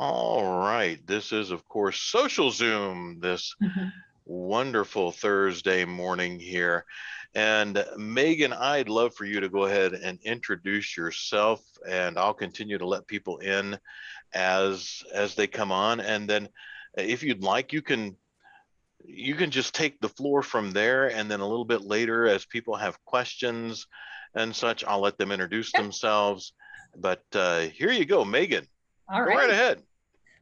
All right. This is, of course, Social Zoom, this wonderful Thursday morning here. And Megan, I'd love for you to go ahead and introduce yourself, and I'll continue to let people in as they come on. And then if you'd like, you can just take the floor from there, and then a little bit later, as people have questions and such, I'll let them introduce Yep. themselves. But here you go, Megan. All Go right right. ahead.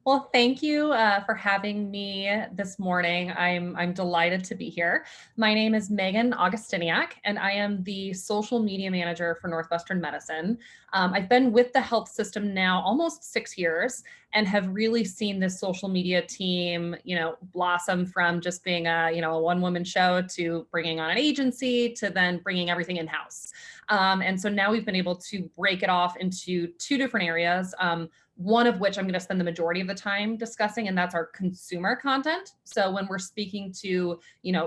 Well, thank you for having me this morning. I'm delighted to be here. My name is Megan Augustyniak, and I am the social media manager for Northwestern Medicine. I've been with the health system now almost 6 years and have really seen this social media team, blossom from just being a one-woman show to bringing on an agency to then bringing everything in-house. And so now we've been able to break it off into 2 different areas. One of which I'm going to spend the majority of the time discussing, and that's our consumer content. So when we're speaking to,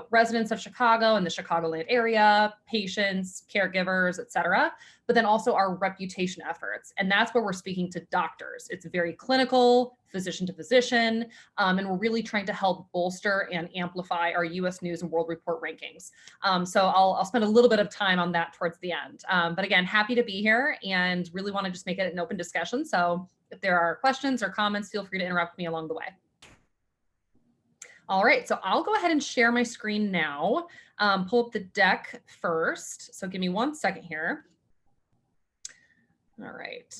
residents of Chicago and the Chicagoland area, patients, caregivers, et cetera, but then also our reputation efforts. And that's where we're speaking to doctors. It's very clinical, physician to physician, and we're really trying to help bolster and amplify our US News and World Report rankings. So I'll spend a little bit of time on that towards the end. But again, happy to be here and really want to just make it an open discussion. So if there are questions or comments, feel free to interrupt me along the way. All right, so I'll go ahead and share my screen now. Pull up the deck first. So give me 1 second here. All right.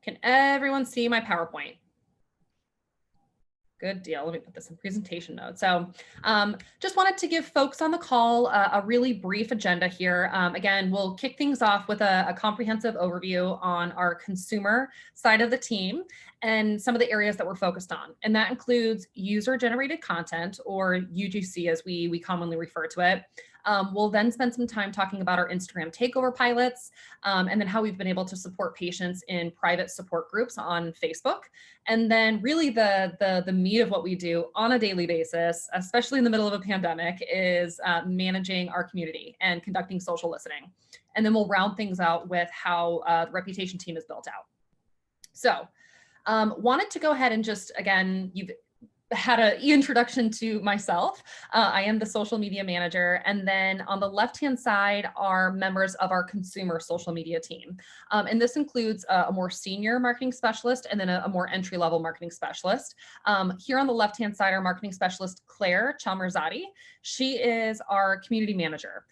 Can everyone see my PowerPoint? Good deal. Let me put this in presentation mode. So just wanted to give folks on the call a really brief agenda here. Again, we'll kick things off with a comprehensive overview on our consumer side of the team and some of the areas that we're focused on. And that includes user-generated content, or UGC as we commonly refer to it. We'll then spend some time talking about our Instagram takeover pilots, and then how we've been able to support patients in private support groups on Facebook. And then really the meat of what we do on a daily basis, especially in the middle of a pandemic, is managing our community and conducting social listening. And then we'll round things out with how the reputation team is built out. So wanted to go ahead and just, again, you've had an introduction to myself. I am the social media manager. And then on the left-hand side are members of our consumer social media team. And this includes a more senior marketing specialist and then a more entry-level marketing specialist. Here on the left-hand side, our marketing specialist, Claire Chalmerzadi. She is our community manager.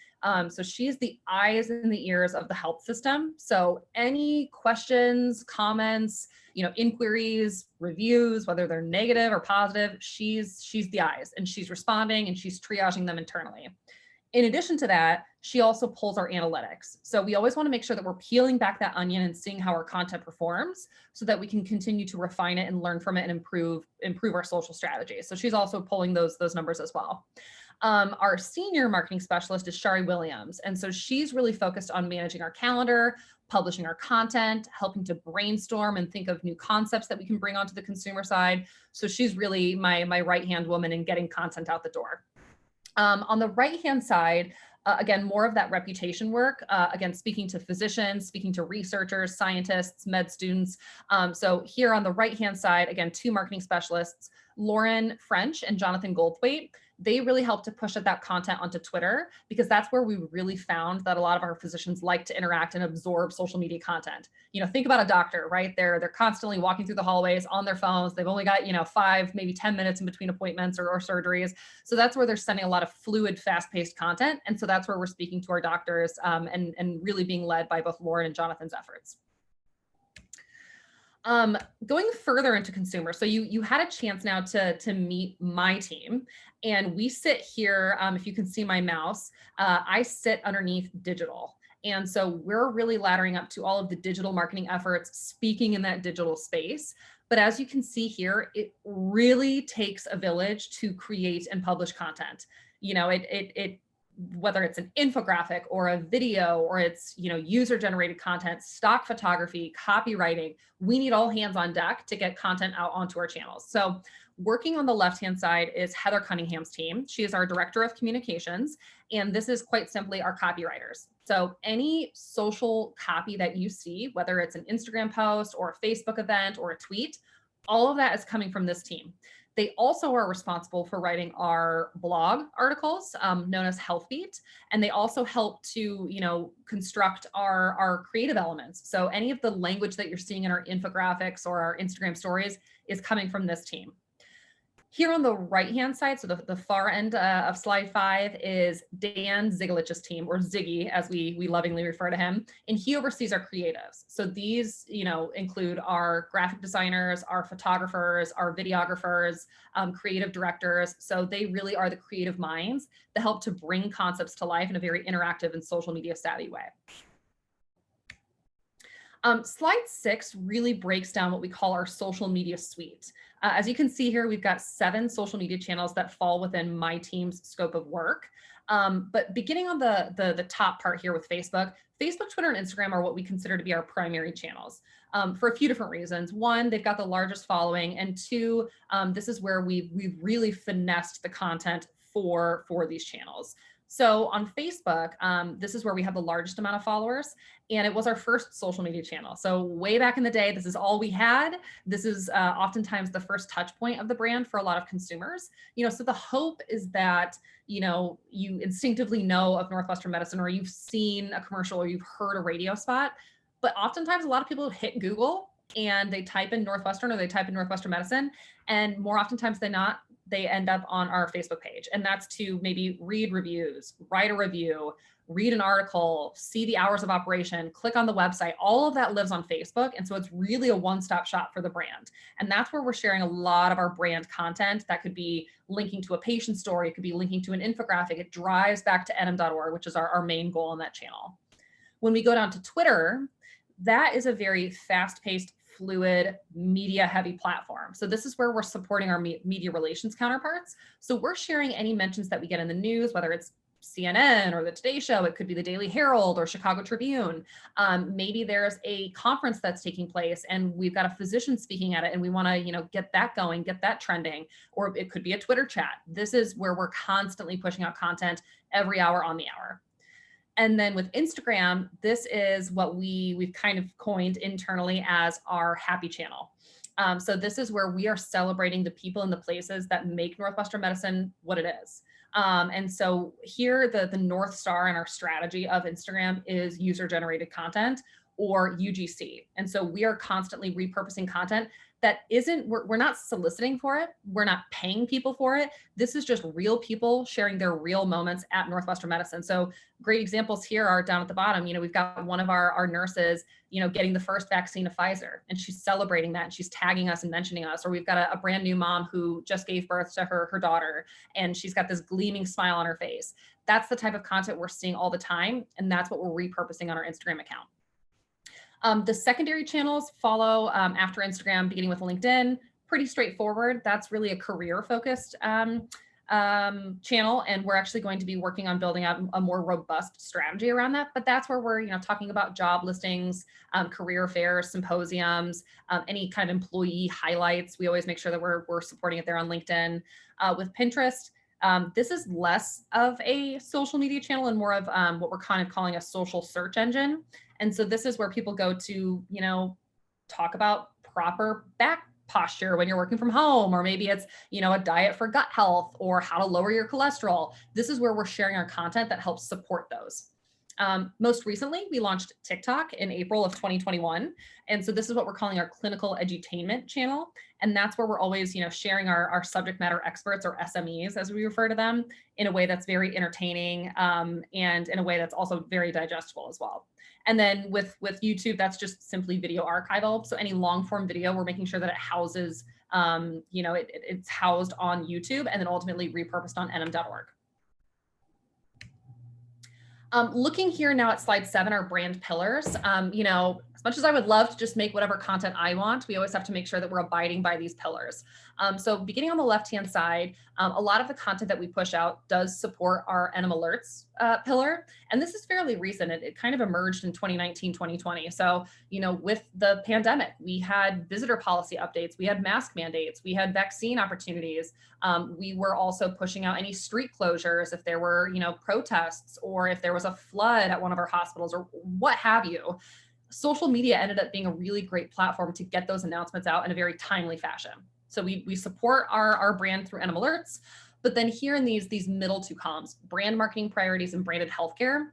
So she's the eyes and the ears of the health system. So any questions, comments, inquiries, reviews, whether they're negative or positive, she's the eyes, and she's responding and she's triaging them internally. In addition to that, she also pulls our analytics. So we always want to make sure that we're peeling back that onion and seeing how our content performs so that we can continue to refine it and learn from it and improve our social strategy. So she's also pulling those numbers as well. Our senior marketing specialist is Shari Williams. And so she's really focused on managing our calendar, publishing our content, helping to brainstorm and think of new concepts that we can bring onto the consumer side. So she's really my right-hand woman in getting content out the door. On the right-hand side, again, more of that reputation work, again, speaking to physicians, speaking to researchers, scientists, med students. So here on the right-hand side, again, 2 marketing specialists, Lauren French and Jonathan Goldthwaite. They really help to push that content onto Twitter, because that's where we really found that a lot of our physicians like to interact and absorb social media content. Think about a doctor, right? They're constantly walking through the hallways on their phones. They've only got, 5, maybe 10 minutes in between appointments or surgeries. So that's where they're sending a lot of fluid, fast-paced content. And so that's where we're speaking to our doctors and really being led by both Lauren and Jonathan's efforts. Going further into consumer, so you had a chance now to meet my team, and we sit here. If you can see my mouse, I sit underneath digital, and so we're really laddering up to all of the digital marketing efforts, speaking in that digital space. But as you can see here, it really takes a village to create and publish content. Whether it's an infographic or a video or it's user-generated content, stock photography, copywriting, we need all hands on deck to get content out onto our channels. So working on the left-hand side is Heather Cunningham's team. She is our director of communications, And this is quite simply our copywriters. So any social copy that you see, whether it's an Instagram post or a Facebook event or a tweet, all of that is coming from this team. They also are responsible for writing our blog articles, known as Health Beat, and they also help to, construct our creative elements. So any of the language that you're seeing in our infographics or our Instagram stories is coming from this team. Here on the right-hand side, so the far end of slide 5 is Dan Zigalich's team, or Ziggy, as we lovingly refer to him, and he oversees our creatives. So these, include our graphic designers, our photographers, our videographers, creative directors. So they really are the creative minds that help to bring concepts to life in a very interactive and social media savvy way. Slide 6 really breaks down what we call our social media suite. As you can see here, we've got 7 social media channels that fall within my team's scope of work. But beginning on the top part here with Facebook, Twitter, and Instagram are what we consider to be our primary channels for a few different reasons. One, they've got the largest following, and 2, this is where we've really finessed the content for these channels. So on Facebook, this is where we have the largest amount of followers, and it was our first social media channel. So way back in the day, this is all we had. This is oftentimes the first touch point of the brand for a lot of consumers. So the hope is that, you instinctively know of Northwestern Medicine, or you've seen a commercial, or you've heard a radio spot. But oftentimes a lot of people hit Google and they type in Northwestern, or they type in Northwestern Medicine, and more oftentimes than not, they end up on our Facebook page. And that's to maybe read reviews, write a review, read an article, see the hours of operation, click on the website. All of that lives on Facebook. And so it's really a one-stop shop for the brand. And that's where we're sharing a lot of our brand content. That could be linking to a patient story. It could be linking to an infographic. It drives back to nm.org, which is our main goal on that channel. When we go down to Twitter, that is a very fast-paced, fluid, media-heavy platform. So this is where we're supporting our media relations counterparts. So we're sharing any mentions that we get in the news, whether it's CNN or the Today Show. It could be the Daily Herald or Chicago Tribune. Maybe there's a conference that's taking place and we've got a physician speaking at it, and we want to, get that going, get that trending. Or it could be a Twitter chat. This is where we're constantly pushing out content every hour on the hour. And then with Instagram, this is what we've kind of coined internally as our happy channel. So this is where we are celebrating the people and the places that make Northwestern Medicine what it is. And so here, the North Star in our strategy of Instagram is user-generated content, or UGC. And so we are constantly repurposing content that we're not soliciting for it. We're not paying people for it. This is just real people sharing their real moments at Northwestern Medicine. So great examples here are down at the bottom. We've got one of our nurses, getting the first vaccine of Pfizer, and she's celebrating that, and she's tagging us and mentioning us. Or we've got a brand new mom who just gave birth to her daughter, and she's got this gleaming smile on her face. That's the type of content we're seeing all the time, and that's what we're repurposing on our Instagram account. The secondary channels follow after Instagram, beginning with LinkedIn. Pretty straightforward. That's really a career-focused channel, and we're actually going to be working on building out a more robust strategy around that. But that's where we're, talking about job listings, career fairs, symposiums, any kind of employee highlights. We always make sure that we're supporting it there on LinkedIn. With Pinterest, this is less of a social media channel and more of what we're kind of calling a social search engine. And so this is where people go to, talk about proper back posture when you're working from home, or maybe it's, a diet for gut health or how to lower your cholesterol. This is where we're sharing our content that helps support those. Most recently, we launched TikTok in April of 2021. And so this is what we're calling our clinical edutainment channel. And that's where we're always, sharing our subject matter experts, or SMEs, as we refer to them, in a way that's very entertaining, and in a way that's also very digestible as well. And then with YouTube, that's just simply video archival. So any long form video, we're making sure that it houses, it's housed on YouTube and then ultimately repurposed on nm.org. Looking here now at slide 7, our brand pillars, as much as I would love to just make whatever content I want, we always have to make sure that we're abiding by these pillars. So beginning on the left-hand side, a lot of the content that we push out does support our NM alerts pillar. And this is fairly recent. It kind of emerged in 2019, 2020. So, with the pandemic, we had visitor policy updates, we had mask mandates, we had vaccine opportunities. We were also pushing out any street closures if there were, protests, or if there was a flood at one of our hospitals, or what have you. Social media ended up being a really great platform to get those announcements out in a very timely fashion. So we support our brand through NM alerts, but then here in these middle two columns, brand marketing priorities and branded healthcare,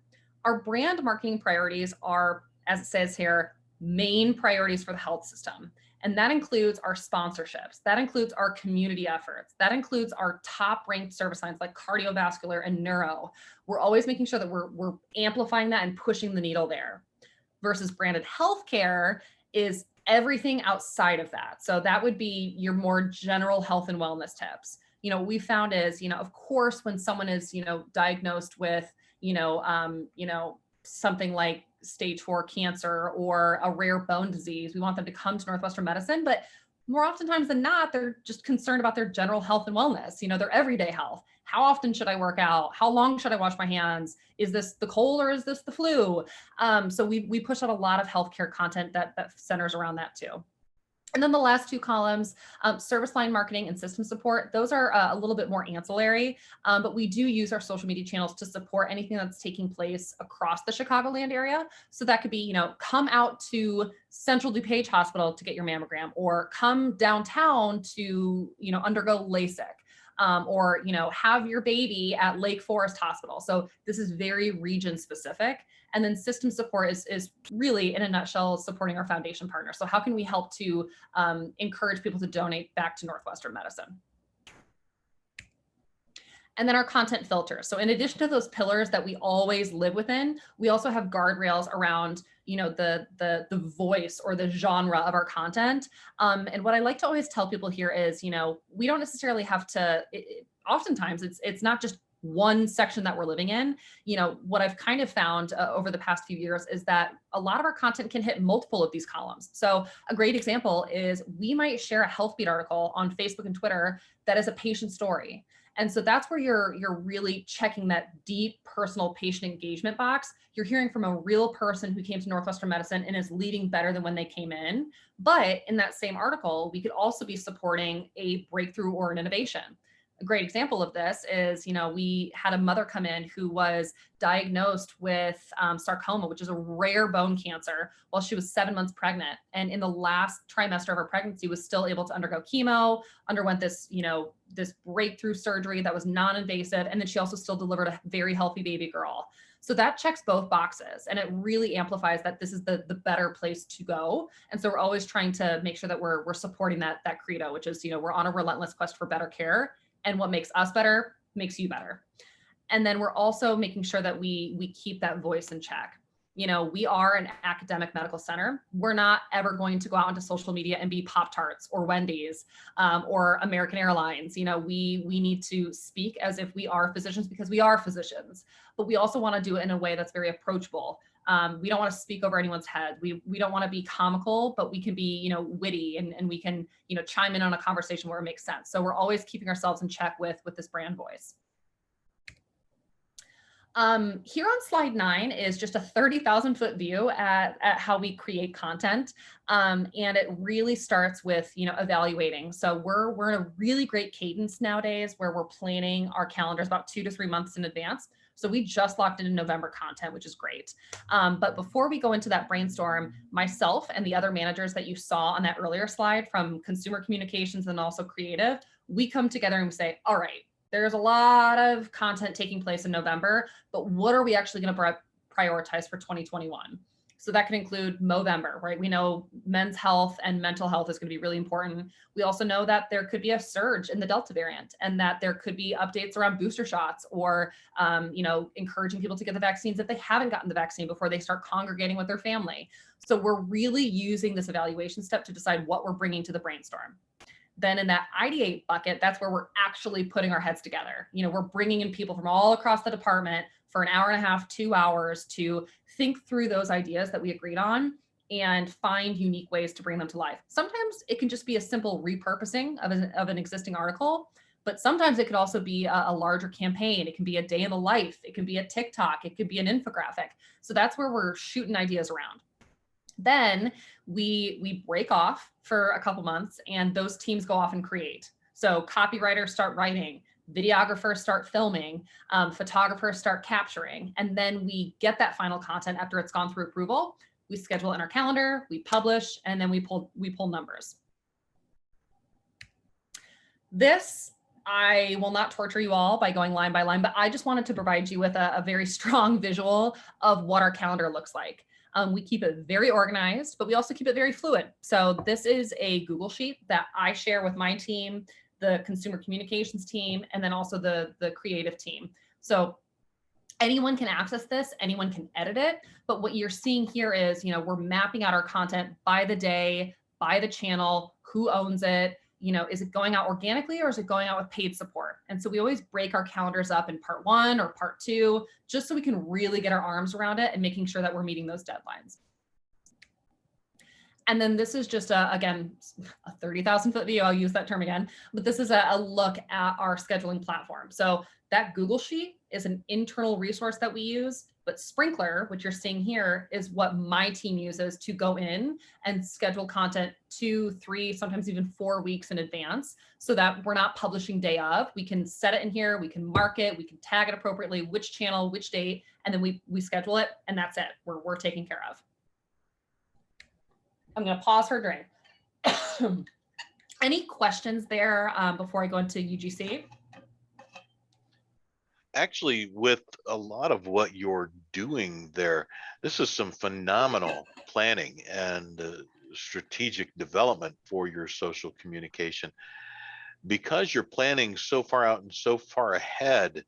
our brand marketing priorities are, as it says here, main priorities for the health system. And that includes our sponsorships. That includes our community efforts. That includes our top ranked service lines like cardiovascular and neuro. We're always making sure that we're amplifying that and pushing the needle there. Versus branded healthcare is everything outside of that. So that would be your more general health and wellness tips. What we found is, of course, when someone is, diagnosed with, something like stage 4 cancer or a rare bone disease, we want them to come to Northwestern Medicine, but more oftentimes than not, they're just concerned about their general health and wellness, their everyday health. How often should I work out? How long should I wash my hands? Is this the cold or is this the flu? So we push out a lot of healthcare content that centers around that too. And then the last two columns, service line marketing and system support, those are a little bit more ancillary, but we do use our social media channels to support anything that's taking place across the Chicagoland area. So that could be, come out to Central DuPage Hospital to get your mammogram, or come downtown to, undergo LASIK. Or, have your baby at Lake Forest Hospital. So this is very region specific. And then system support is really, in a nutshell, supporting our foundation partners. So how can we help to encourage people to donate back to Northwestern Medicine? And then our content filters. So in addition to those pillars that we always live within, we also have guardrails around, the voice or the genre of our content. And what I like to always tell people here is, we don't necessarily have to, oftentimes it's not just one section that we're living in. What I've kind of found over the past few years is that a lot of our content can hit multiple of these columns. So a great example is we might share a HealthBeat article on Facebook and Twitter that is a patient story. And so that's where you're really checking that deep personal patient engagement box. You're hearing from a real person who came to Northwestern Medicine and is leading better than when they came in. But in that same article, we could also be supporting a breakthrough or an innovation. A great example of this is, we had a mother come in who was diagnosed with sarcoma, which is a rare bone cancer, while she was 7 months pregnant. And in the last trimester of her pregnancy was still able to undergo chemo, underwent this, this breakthrough surgery that was non-invasive. And then she also still delivered a very healthy baby girl. So that checks both boxes, and it really amplifies that this is the better place to go. And so we're always trying to make sure that we're supporting that credo, which is, we're on a relentless quest for better care. And what makes us better makes you better. And then we're also making sure that we keep that voice in check. We are an academic medical center. We're not ever going to go out into social media and be Pop-Tarts or Wendy's or American Airlines. We need to speak as if we are physicians, because we are physicians, but we also want to do it in a way that's very approachable. We don't want to speak over anyone's head. We don't want to be comical, but we can be, witty, and we can, chime in on a conversation where it makes sense. So we're always keeping ourselves in check with this brand voice. Here on slide 9 is just a 30,000 foot view at how we create content. And it really starts with, evaluating. So we're in a really great cadence nowadays where we're planning our calendars about 2 to 3 months in advance. So we just locked into November content, which is great. But before we go into that brainstorm, myself and the other managers that you saw on that earlier slide from consumer communications and also creative, we come together and we say, all right, there's a lot of content taking place in November, but what are we actually going to prioritize for 2021? So that can include Movember, right? We know men's health and mental health is going to be really important. We also know that there could be a surge in the Delta variant, and that there could be updates around booster shots, or encouraging people to get the vaccines if they haven't gotten the vaccine before they start congregating with their family. So we're really using this evaluation step to decide what we're bringing to the brainstorm. Then in that ideate bucket, that's where we're actually putting our heads together. We're bringing in people from all across the department for an hour and a half, 2 hours to think through those ideas that we agreed on and find unique ways to bring them to life. Sometimes it can just be a simple repurposing of an existing article, but sometimes it could also be a larger campaign. It can be a day in the life. It can be a TikTok. It could be an infographic. So that's where we're shooting ideas around. Then we break off for a couple months and those teams go off and create. So copywriters start writing, videographers start filming, photographers start capturing, and then we get that final content after it's gone through approval. We schedule it in our calendar, we publish, and then we pull numbers. This, I will not torture you all by going line by line, but I just wanted to provide you with a very strong visual of what our calendar looks like. We keep it very organized, but we also keep it very fluid. So this is a Google Sheet that I share with my team, the consumer communications team, and then also the creative team. So anyone can access this, anyone can edit it, but what you're seeing here is, we're mapping out our content by the day, by the channel, who owns it, is it going out organically or is it going out with paid support? And so we always break our calendars up in part 1 or part 2, just so we can really get our arms around it and making sure that we're meeting those deadlines. And then this is just, again, a 30,000 foot view. I'll use that term again, but this is a look at our scheduling platform. So that Google Sheet is an internal resource that we use, but Sprinkler, which you're seeing here, is what my team uses to go in and schedule content 2, 3, sometimes even 4 weeks in advance, so that we're not publishing day of. We can set it in here, we can mark it, we can tag it appropriately, which channel, which date, and then we schedule it, and that's it. We're taken care of. I'm going to pause for a drink. Any questions there before I go into UGC? Actually, with a lot of what you're doing there, this is some phenomenal planning and strategic development for your social communication. Because you're planning so far out and so far ahead,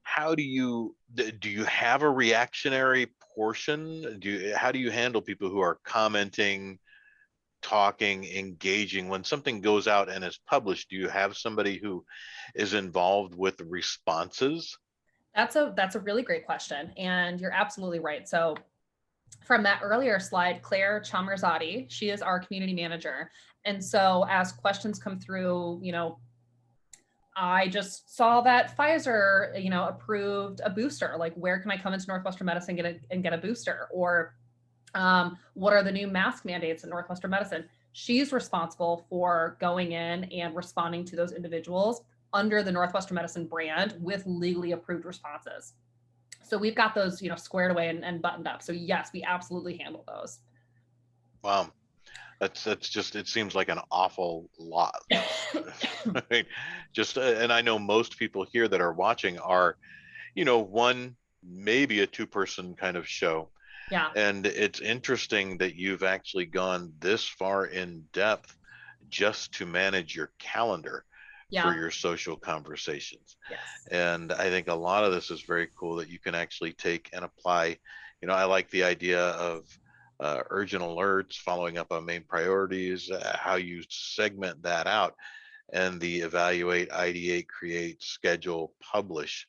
how do you have a reactionary portion? How do you handle people who are commenting, talking, engaging when something goes out and is published? Do you have somebody who is involved with the responses? That's a really great question, and you're absolutely right. So from that earlier slide, Claire Chamarzadi, she is our community manager. And so as questions come through, I just saw that Pfizer, approved a booster. Like, where can I come into Northwestern Medicine and get a booster? Or what are the new mask mandates in Northwestern Medicine? She's responsible for going in and responding to those individuals under the Northwestern Medicine brand with legally approved responses. So we've got those, squared away and buttoned up. So yes, we absolutely handle those. Wow. That's just, it seems like an awful lot. Just, and I know most people here that are watching are, one, maybe a 2-person kind of show. Yeah. And it's interesting that you've actually gone this far in depth just to manage your calendar for your social conversations. Yes. And I think a lot of this is very cool that you can actually take and apply. I like the idea of urgent alerts, following up on main priorities, how you segment that out, and the evaluate, ideate, create, schedule, publish.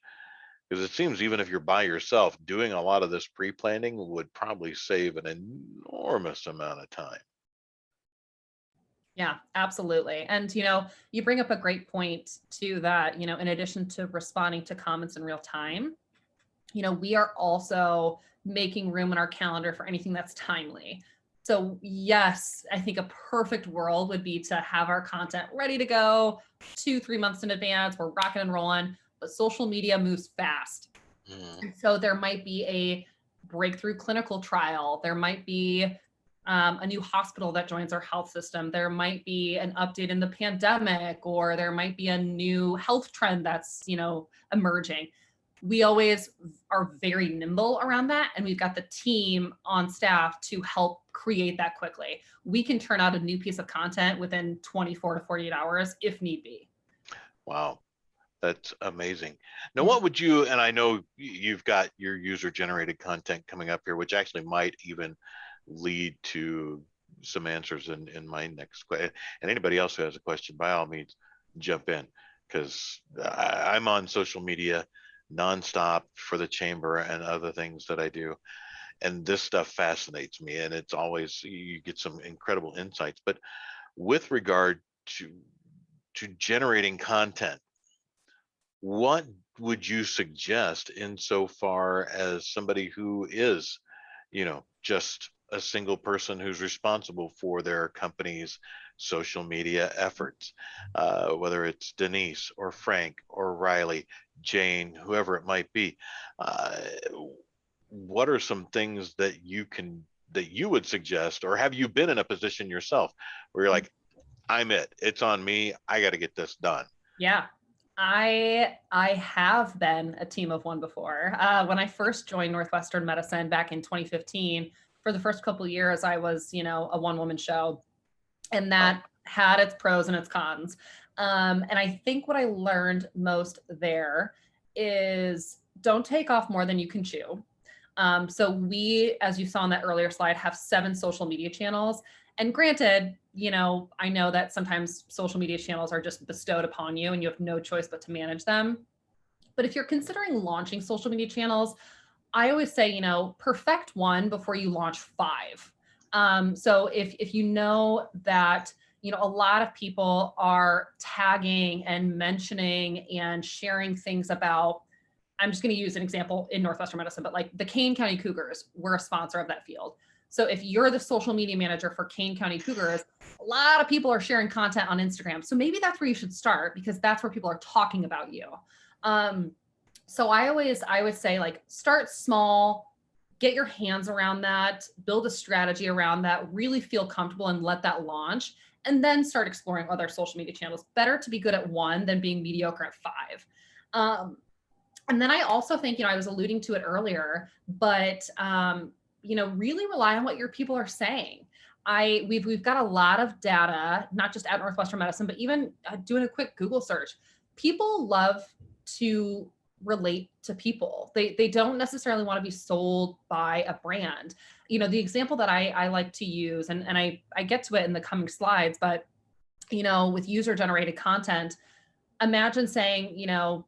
Because it seems even if you're by yourself, doing a lot of this pre-planning would probably save an enormous amount of time. Yeah, absolutely. And, you bring up a great point too, that, in addition to responding to comments in real time, we are also making room in our calendar for anything that's timely. So yes, I think a perfect world would be to have our content ready to go 2-3 months in advance. We're rocking and rolling, but social media moves fast. So there might be a breakthrough clinical trial. There might be a new hospital that joins our health system. There might be an update in the pandemic, or there might be a new health trend that's, emerging. We always are very nimble around that. And we've got the team on staff to help create that quickly. We can turn out a new piece of content within 24 to 48 hours if need be. Wow. That's amazing. Now, what would you, and I know you've got your user-generated content coming up here, which actually might even lead to some answers in my next question. And anybody else who has a question, by all means, jump in, because I'm on social media nonstop for the chamber and other things that I do. and this stuff fascinates me, and it's always, you get some incredible insights. But with regard to generating content, what would you suggest insofar as somebody who is, just a single person who's responsible for their company's social media efforts, whether it's Denise or Frank or Riley, Jane, whoever it might be? Uh, what are some things that you would suggest, or have you been in a position yourself where you're like, it's on me, I got to get this done? Yeah. I have been a team of one before. When I first joined Northwestern Medicine back in 2015, for the first couple of years, I was, a one-woman show, and that had its pros and its cons. And I think what I learned most there is don't take off more than you can chew. So we, as you saw in that earlier slide, have 7 social media channels. And granted, I know that sometimes social media channels are just bestowed upon you and you have no choice but to manage them. But if you're considering launching social media channels, I always say, perfect one before you launch 5. So if you know that, a lot of people are tagging and mentioning and sharing things about, I'm just going to use an example in Northwestern Medicine, but like the Kane County Cougars, we're a sponsor of that field. So if you're the social media manager for Kane County Cougars, a lot of people are sharing content on Instagram. So maybe that's where you should start, because that's where people are talking about you. So I would say, like, start small, get your hands around that, build a strategy around that, really feel comfortable and let that launch, and then start exploring other social media channels. Better to be good at 1 than being mediocre at 5. And then I also think, I was alluding to it earlier, but, really rely on what your people are saying. We've got a lot of data, not just at Northwestern Medicine, but even doing a quick Google search. People love to relate to people. They don't necessarily want to be sold by a brand. The example that I like to use, and I get to it in the coming slides, but, with user-generated content, imagine saying,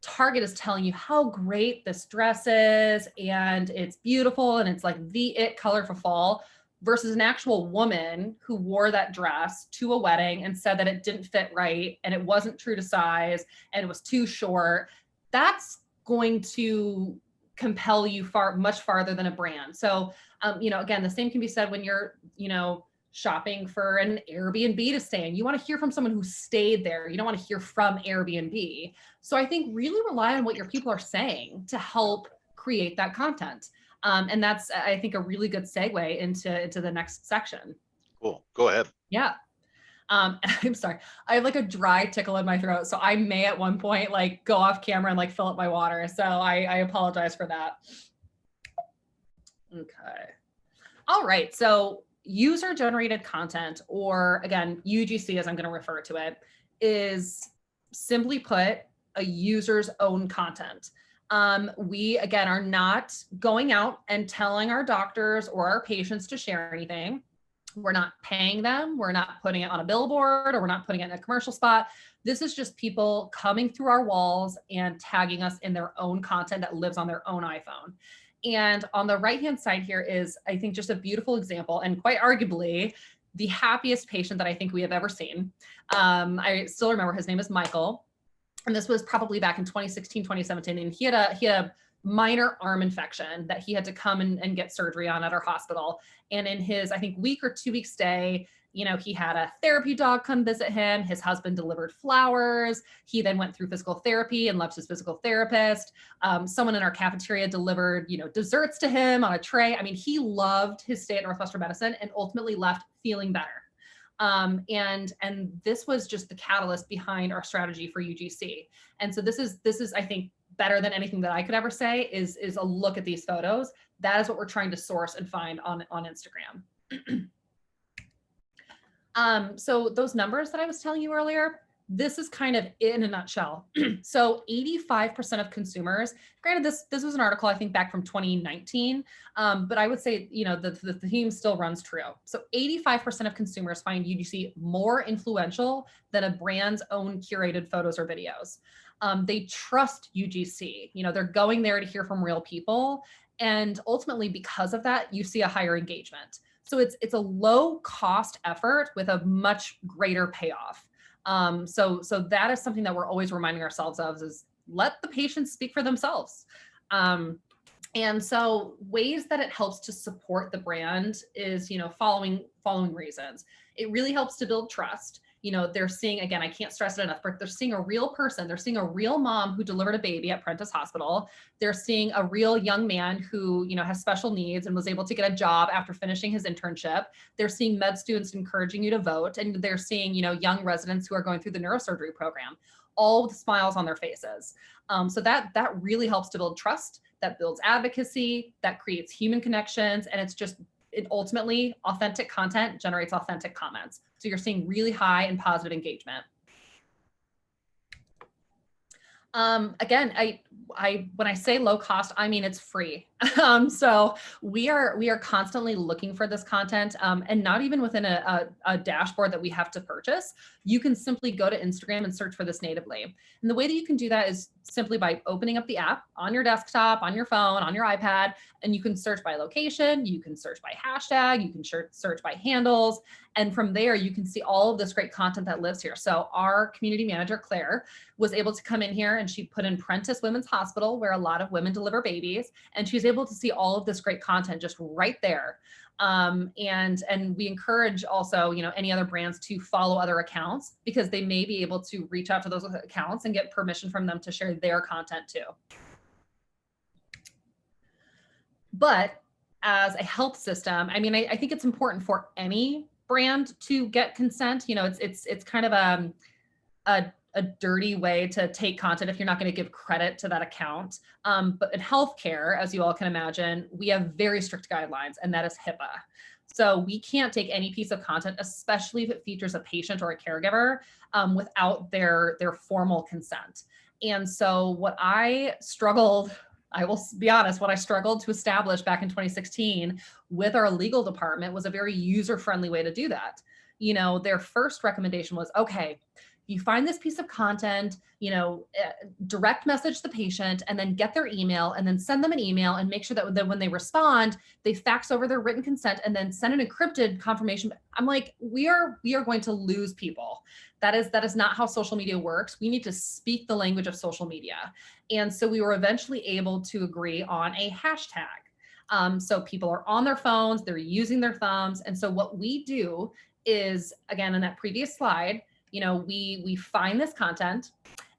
Target is telling you how great this dress is and it's beautiful and it's like the it color for fall, versus an actual woman who wore that dress to a wedding and said that it didn't fit right and it wasn't true to size and it was too short. That's going to compel you much farther than a brand. So, again, the same can be said when you're, shopping for an Airbnb to stay in. You want to hear from someone who stayed there. You don't want to hear from Airbnb. So I think really rely on what your people are saying to help create that content. And that's, I think, a really good segue into the next section. Cool. Go ahead. Yeah. I'm sorry. I have like a dry tickle in my throat. So I may at one point like go off camera and like fill up my water. So I apologize for that. Okay. All right. So user-generated content, or again, UGC as I'm going to refer to it, is simply put a user's own content. We, again, are not going out and telling our doctors or our patients to share anything. We're not paying them. We're not putting it on a billboard, or we're not putting it in a commercial spot. This is just people coming through our walls and tagging us in their own content that lives on their own iPhone. And on the right-hand side here is, I think, just a beautiful example, and quite arguably the happiest patient that I think we have ever seen. I still remember his name is Michael. And this was probably back in 2016, 2017. And he had a minor arm infection that he had to come and get surgery on at our hospital. And in his, I think, week or 2 week stay, he had a therapy dog come visit him. His husband delivered flowers. He then went through physical therapy and left his physical therapist. Someone in our cafeteria delivered, desserts to him on a tray. I mean, he loved his stay at Northwestern Medicine and ultimately left feeling better. And this was just the catalyst behind our strategy for UGC. And so this is, I think, better than anything that I could ever say is a look at these photos. That is what we're trying to source and find on Instagram. So those numbers that I was telling you earlier, this is kind of in a nutshell. So 85% of consumers, granted this was an article, I think, back from 2019, but I would say, the theme still runs true. So 85% of consumers find UGC more influential than a brand's own curated photos or videos. They trust UGC. They're going there to hear from real people. And ultimately, because of that, you see a higher engagement. So it's a low cost effort with a much greater payoff. So that is something that we're always reminding ourselves of, is let the patients speak for themselves. And so ways that it helps to support the brand is, following reasons. It really helps to build trust. They're seeing, again, I can't stress it enough, but they're seeing a real person. They're seeing a real mom who delivered a baby at Prentice Hospital. They're seeing a real young man who, has special needs and was able to get a job after finishing his internship. They're seeing med students encouraging you to vote. And they're seeing, young residents who are going through the neurosurgery program, all with smiles on their faces. So that really helps to build trust, that builds advocacy, that creates human connections. And it ultimately, authentic content generates authentic comments. So you're seeing really high and positive engagement. Again, when I say low cost, I mean it's free. So we are constantly looking for this content, and not even within a dashboard that we have to purchase. You can simply go to Instagram and search for this natively. And the way that you can do that is simply by opening up the app on your desktop, on your phone, on your iPad, and you can search by location, you can search by hashtag, you can search by handles. And from there, you can see all of this great content that lives here. So our community manager, Claire, was able to come in here and she put in Prentice Women's Hospital, where a lot of women deliver babies. And she's able to see all of this great content just right there. And we encourage also, any other brands to follow other accounts, because they may be able to reach out to those accounts and get permission from them to share their content too. But as a health system, I mean, I think it's important for any brand to get consent. It's kind of a dirty way to take content if you're not going to give credit to that account. But in healthcare, as you all can imagine, we have very strict guidelines, and that is HIPAA. So we can't take any piece of content, especially if it features a patient or a caregiver, without their formal consent. And so what I will be honest, what I struggled to establish back in 2016 with our legal department was a very user-friendly way to do that. Their first recommendation was, okay, you find this piece of content, direct message the patient and then get their email and then send them an email and make sure that when they respond, they fax over their written consent and then send an encrypted confirmation. I'm like, we are going to lose people. That is not how social media works. We need to speak the language of social media. And so we were eventually able to agree on a hashtag. So people are on their phones, they're using their thumbs. And so what we do is, again, in that previous slide, we find this content,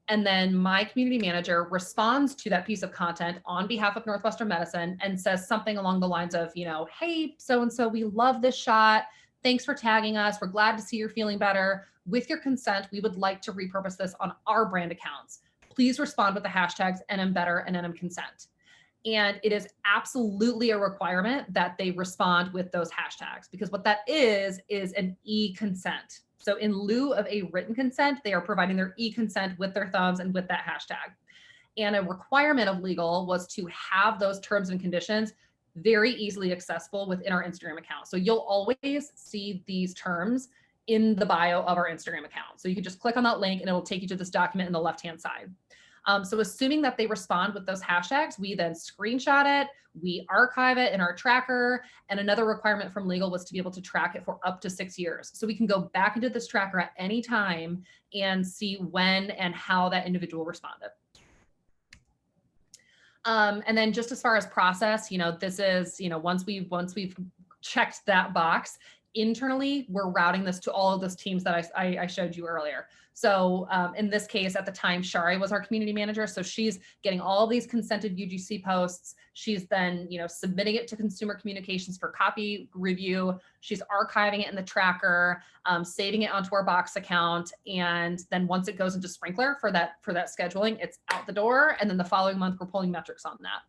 and then my community manager responds to that piece of content on behalf of Northwestern Medicine and says something along the lines of, hey, so-and-so, we love this shot. Thanks for tagging us. We're glad to see you're feeling better. With your consent, we would like to repurpose this on our brand accounts. Please respond with the hashtags NMBetter and NMConsent. And it is absolutely a requirement that they respond with those hashtags, because what that is an e-consent. So in lieu of a written consent, they are providing their e-consent with their thumbs and with that hashtag. And a requirement of legal was to have those terms and conditions very easily accessible within our Instagram account. So you'll always see these terms in the bio of our Instagram account. So you can just click on that link and it will take you to this document in the left-hand side. So assuming that they respond with those hashtags, we then screenshot it, we archive it in our tracker. And another requirement from legal was to be able to track it for up to 6 years. So we can go back into this tracker at any time and see when and how that individual responded. And then just as far as process, this is, once we've checked that box, internally, we're routing this to all of those teams that I showed you earlier. So in this case, at the time, Shari was our community manager. So she's getting all these consented UGC posts. She's then, submitting it to consumer communications for copy review. She's archiving it in the tracker, saving it onto our Box account. And then once it goes into Sprinkler for that scheduling, it's out the door. And then the following month, we're pulling metrics on that.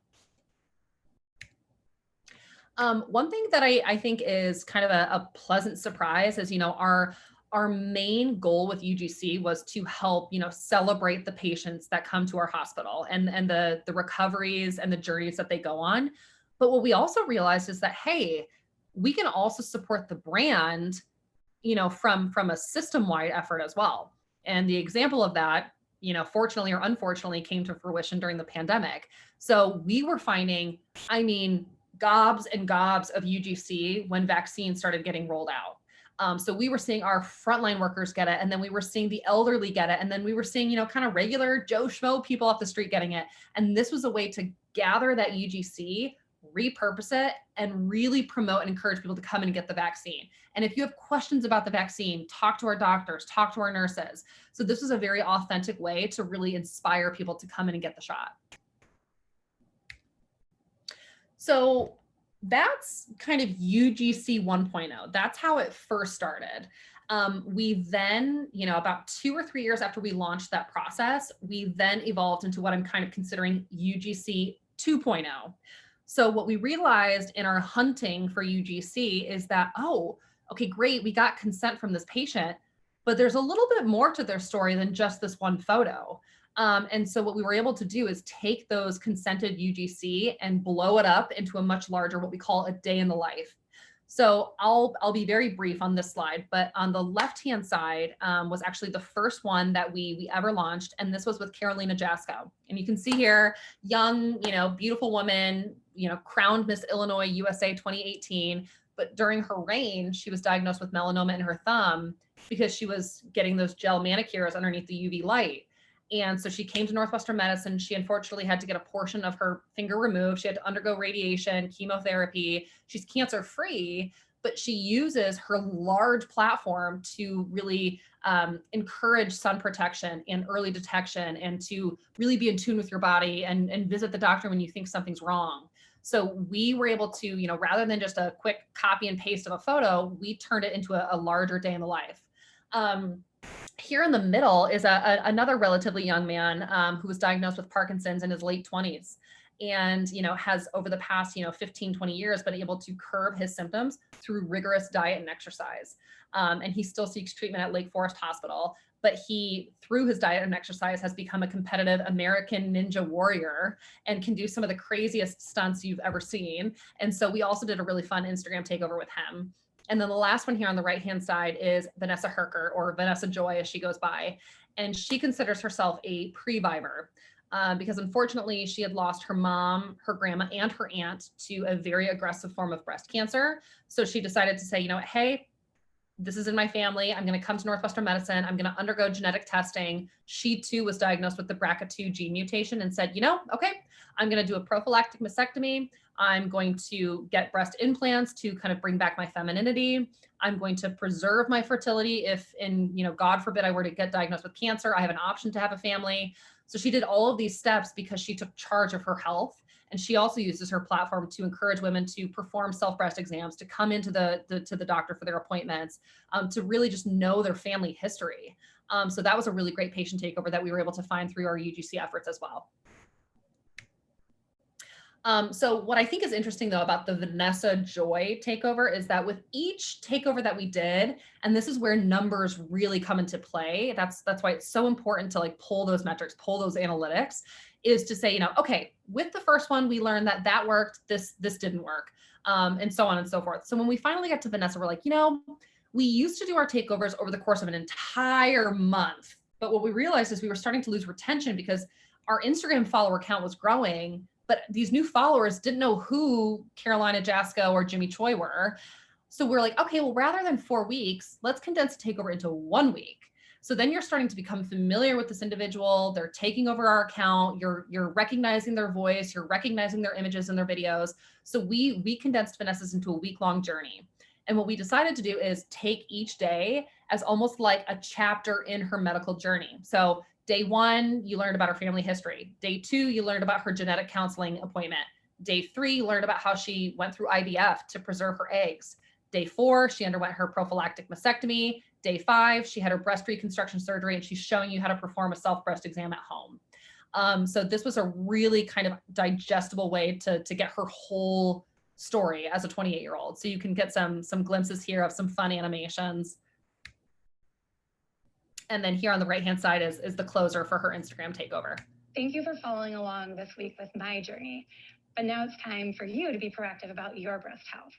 One thing that I think is kind of a pleasant surprise is, our main goal with UGC was to help, celebrate the patients that come to our hospital and the recoveries and the journeys that they go on. But what we also realized is that, hey, we can also support the brand, from a system-wide effort as well. And the example of that fortunately or unfortunately came to fruition during the pandemic. So we were finding, gobs and gobs of UGC when vaccines started getting rolled out. So we were seeing our frontline workers get it, and then we were seeing the elderly get it, and then we were seeing, kind of regular Joe Schmo people off the street getting it. And this was a way to gather that UGC, repurpose it, and really promote and encourage people to come and get the vaccine. And if you have questions about the vaccine, talk to our doctors, talk to our nurses. So this was a very authentic way to really inspire people to come in and get the shot. So that's kind of UGC 1.0. That's how it first started. We then, about 2 or 3 years after we launched that process, we then evolved into what I'm kind of considering UGC 2.0. So what we realized in our hunting for UGC is that, oh, okay, great, we got consent from this patient, but there's a little bit more to their story than just this one photo. And so what we were able to do is take those consented UGC and blow it up into a much larger, what we call a day in the life. So I'll be very brief on this slide, but on the left-hand side was actually the first one that we ever launched. And this was with Carolina Jasko. And you can see here, young, beautiful woman, crowned Miss Illinois USA 2018. But during her reign, she was diagnosed with melanoma in her thumb because she was getting those gel manicures underneath the UV light. And so she came to Northwestern Medicine. She unfortunately had to get a portion of her finger removed. She had to undergo radiation, chemotherapy. She's cancer-free, but she uses her large platform to really encourage sun protection and early detection, and to really be in tune with your body and visit the doctor when you think something's wrong. So we were able to, rather than just a quick copy and paste of a photo, we turned it into a larger day in the life. Here in the middle is another relatively young man who was diagnosed with Parkinson's in his late 20s, and has over the past 15, 20 years been able to curb his symptoms through rigorous diet and exercise. And he still seeks treatment at Lake Forest Hospital, but he, through his diet and exercise, has become a competitive American Ninja Warrior and can do some of the craziest stunts you've ever seen. And so we also did a really fun Instagram takeover with him. And then the last one here on the right-hand side is Vanessa Herker, or Vanessa Joy as she goes by. And she considers herself a pre-viver because unfortunately she had lost her mom, her grandma, and her aunt to a very aggressive form of breast cancer. So she decided to say, hey, this is in my family. I'm going to come to Northwestern Medicine. I'm going to undergo genetic testing. She too was diagnosed with the BRCA2 gene mutation and said, okay, I'm going to do a prophylactic mastectomy. I'm going to get breast implants to kind of bring back my femininity. I'm going to preserve my fertility if God forbid I were to get diagnosed with cancer, I have an option to have a family. So she did all of these steps because she took charge of her health. And she also uses her platform to encourage women to perform self-breast exams, to come into the doctor for their appointments, to really just know their family history. So that was a really great patient takeover that we were able to find through our UGC efforts as well. So what I think is interesting though about the Vanessa Joy takeover is that with each takeover that we did, and this is where numbers really come into play, that's why it's so important to pull those metrics, pull those analytics, is to say, okay, with the first one, we learned that worked, this didn't work, and so on and so forth. So when we finally got to Vanessa, we're like, we used to do our takeovers over the course of an entire month, but what we realized is we were starting to lose retention because our Instagram follower count was growing, but these new followers didn't know who Carolina Jasko or Jimmy Choi were. So we're like, okay, well, rather than 4 weeks, let's condense the takeover into 1 week. So then you're starting to become familiar with this individual. They're taking over our account. You're recognizing their voice. You're recognizing their images and their videos. So we condensed Vanessa's into a week-long journey. And what we decided to do is take each day as almost like a chapter in her medical journey. So day 1, you learned about her family history. Day 2, you learned about her genetic counseling appointment. Day 3, you learned about how she went through IVF to preserve her eggs. Day 4, she underwent her prophylactic mastectomy. Day 5, she had her breast reconstruction surgery, and she's showing you how to perform a self-breast exam at home. So this was a really kind of digestible way to get her whole story as a 28-year-old. So you can get some glimpses here of some fun animations. And then here on the right-hand side is the closer for her Instagram takeover. Thank you for following along this week with my journey. But now it's time for you to be proactive about your breast health.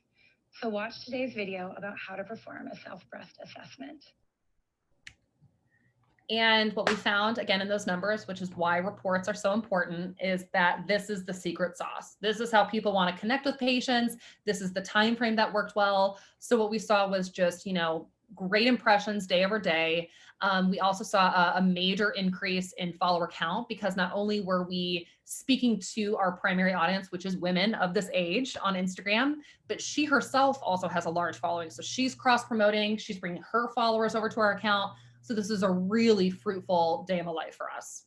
So watch today's video about how to perform a self-breast assessment. And what we found, again, in those numbers, which is why reports are so important, is that this is the secret sauce. This is how people want to connect with patients. This is the time frame that worked well. So what we saw was just, great impressions day over day. We also saw a major increase in follower count, because not only were we speaking to our primary audience, which is women of this age on Instagram, but she herself also has a large following. So she's cross-promoting, she's bringing her followers over to our account. So this is a really fruitful day in the life for us.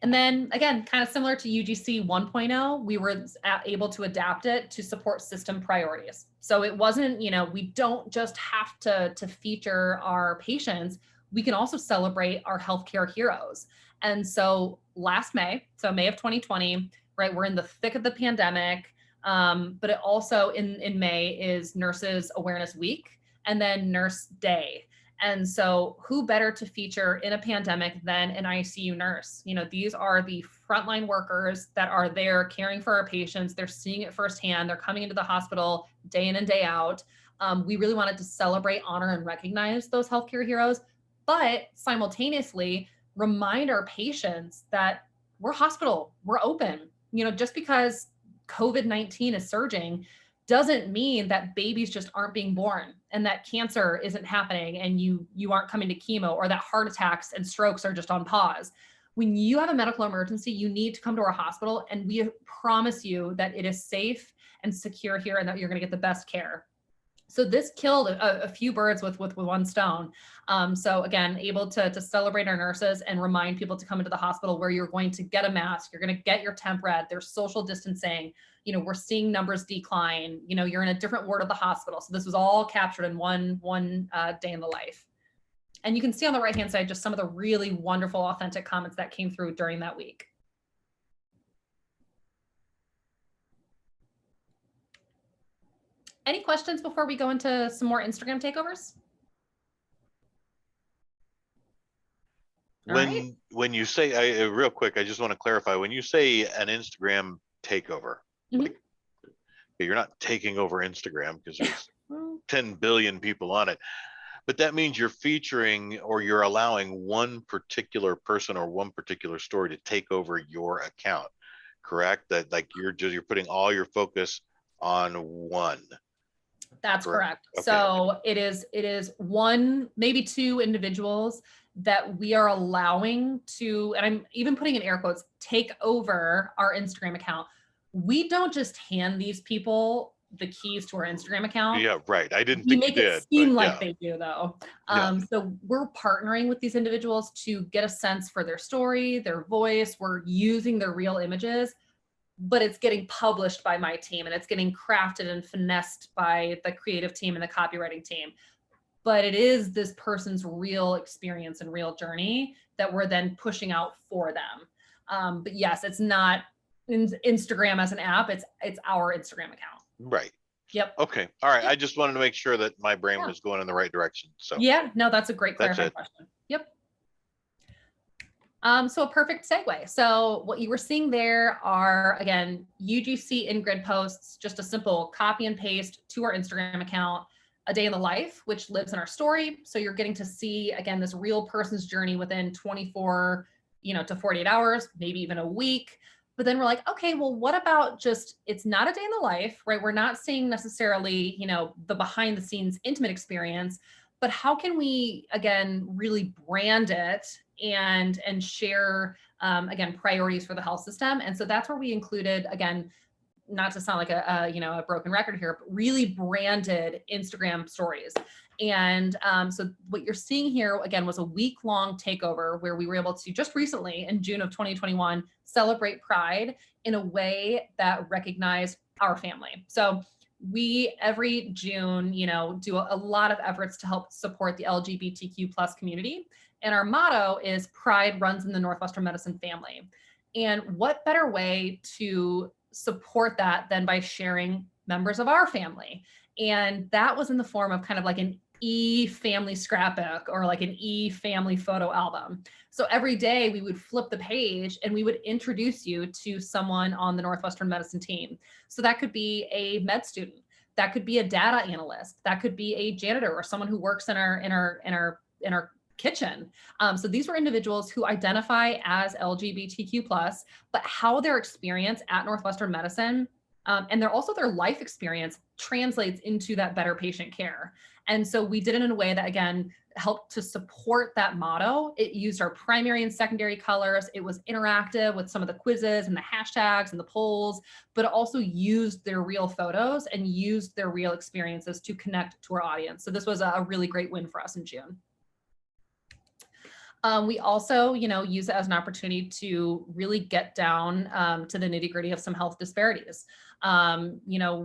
And then again, kind of similar to UGC 1.0, we were able to adapt it to support system priorities. So it wasn't, we don't just have to feature our patients, we can also celebrate our healthcare heroes. And so last May, so May of 2020, right, we're in the thick of the pandemic, but it also in May is Nurses Awareness Week, and then Nurse Day. And so who better to feature in a pandemic than an ICU nurse? These are the frontline workers that are there caring for our patients. They're seeing it firsthand. They're coming into the hospital day in and day out. We really wanted to celebrate, honor, and recognize those healthcare heroes, but simultaneously remind our patients that we're hospital, we're open. Just because COVID-19 is surging doesn't mean that babies just aren't being born and that cancer isn't happening and you aren't coming to chemo, or that heart attacks and strokes are just on pause. When you have a medical emergency, you need to come to our hospital, and we promise you that it is safe and secure here and that you're going to get the best care. So this killed a few birds with one stone. So again, able to celebrate our nurses and remind people to come into the hospital, where you're going to get a mask, you're going to get your temp read, there's social distancing, we're seeing numbers decline, you're in a different ward of the hospital. So this was all captured in one day in the life. And you can see on the right-hand side, just some of the really wonderful, authentic comments that came through during that week. Any questions before we go into some more Instagram takeovers? When you say, real quick, I just want to clarify, when you say an Instagram takeover, like, you're not taking over Instagram because there's 10 billion people on it, but that means you're featuring, or you're allowing one particular person or one particular story to take over your account, correct? That like you're putting all your focus on one. That's correct. Okay. So it is one, maybe two individuals that we are allowing to, and I'm even putting in air quotes, take over our Instagram account. We don't just hand these people the keys to our Instagram account. Yeah, right. I didn't we think make you it did, seem like they do, though. Yeah. So we're partnering with these individuals to get a sense for their story, their voice. We're using their real images, but it's getting published by my team, and it's getting crafted and finessed by the creative team and the copywriting team. But it is this person's real experience and real journey that we're then pushing out for them. But yes, it's not Instagram as an app. It's our Instagram account. Right. Yep. Okay. All right. Yep. I just wanted to make sure that my brain was going in the right direction. So yeah, no, that's a great clarifying question. Yep. So a perfect segue. So what you were seeing there are, again, UGC in-grid posts, just a simple copy and paste to our Instagram account, a day in the life, which lives in our story. So you're getting to see, again, this real person's journey within 24, to 48 hours, maybe even a week. But then we're like, okay, well, what about just, it's not a day in the life, right? We're not seeing necessarily, the behind the scenes intimate experience, but how can we, again, really brand it and share, again, priorities for the health system? And so that's where we included, again, not to sound like a broken record here, but really branded Instagram stories. And so what you're seeing here, again, was a week-long takeover where we were able to just recently in June of 2021 celebrate Pride in a way that recognized our family. So we every June, do a lot of efforts to help support the LGBTQ plus community. And our motto is Pride runs in the Northwestern medicine family. And what better way to support that than by sharing members of our family? And that was in the form of kind of like an e-family scrapbook or like an e-family photo album. So every day we would flip the page and we would introduce you to someone on the Northwestern medicine team. So that could be a med student. That could be a data analyst. That could be a janitor or someone who works in our kitchen. So these were individuals who identify as LGBTQ+, but how their experience at Northwestern Medicine and their life experience translates into that better patient care. And so we did it in a way that, again, helped to support that motto. It used our primary and secondary colors. It was interactive with some of the quizzes and the hashtags and the polls, but it also used their real photos and used their real experiences to connect to our audience. So this was a really great win for us in June. We also, use it as an opportunity to really get down to the nitty-gritty of some health disparities.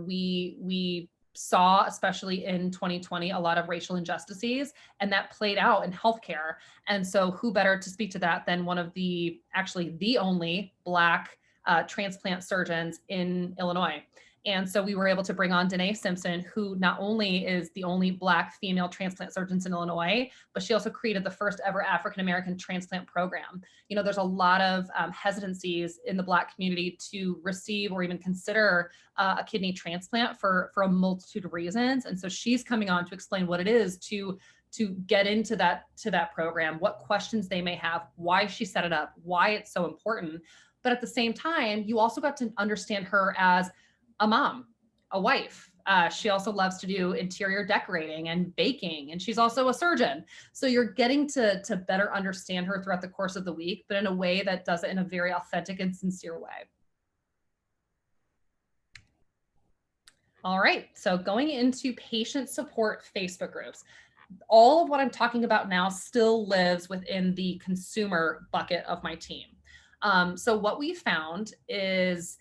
We saw, especially in 2020, a lot of racial injustices, and that played out in healthcare. And so who better to speak to that than one of the only Black transplant surgeons in Illinois. And so we were able to bring on Danae Simpson, who not only is the only Black female transplant surgeons in Illinois, but she also created the first ever African-American transplant program. There's a lot of hesitancies in the Black community to receive or even consider a kidney transplant for a multitude of reasons. And so she's coming on to explain what it is to get into that program, what questions they may have, why she set it up, why it's so important. But at the same time, you also got to understand her as a mom, a wife. She also loves to do interior decorating and baking, and she's also a surgeon. So you're getting to better understand her throughout the course of the week, but in a way that does it in a very authentic and sincere way. All right, so going into patient support Facebook groups. All of what I'm talking about now still lives within the consumer bucket of my team. So what we found is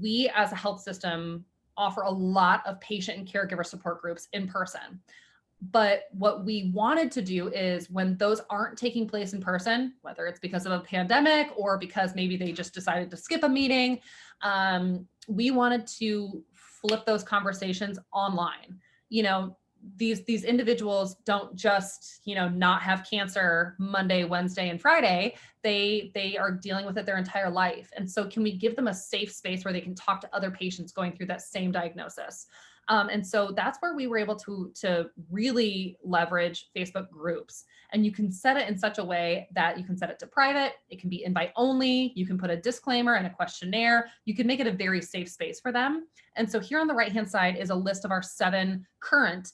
we as a health system offer a lot of patient and caregiver support groups in person. But what we wanted to do is when those aren't taking place in person, whether it's because of a pandemic or because maybe they just decided to skip a meeting, we wanted to flip those conversations online. These individuals don't just, not have cancer Monday, Wednesday, and Friday. They are dealing with it their entire life. And so can we give them a safe space where they can talk to other patients going through that same diagnosis? And so that's where we were able to really leverage Facebook groups. And you can set it in such a way that you can set it to private. It can be invite only. You can put a disclaimer and a questionnaire. You can make it a very safe space for them. And so here on the right-hand side is a list of our 7 current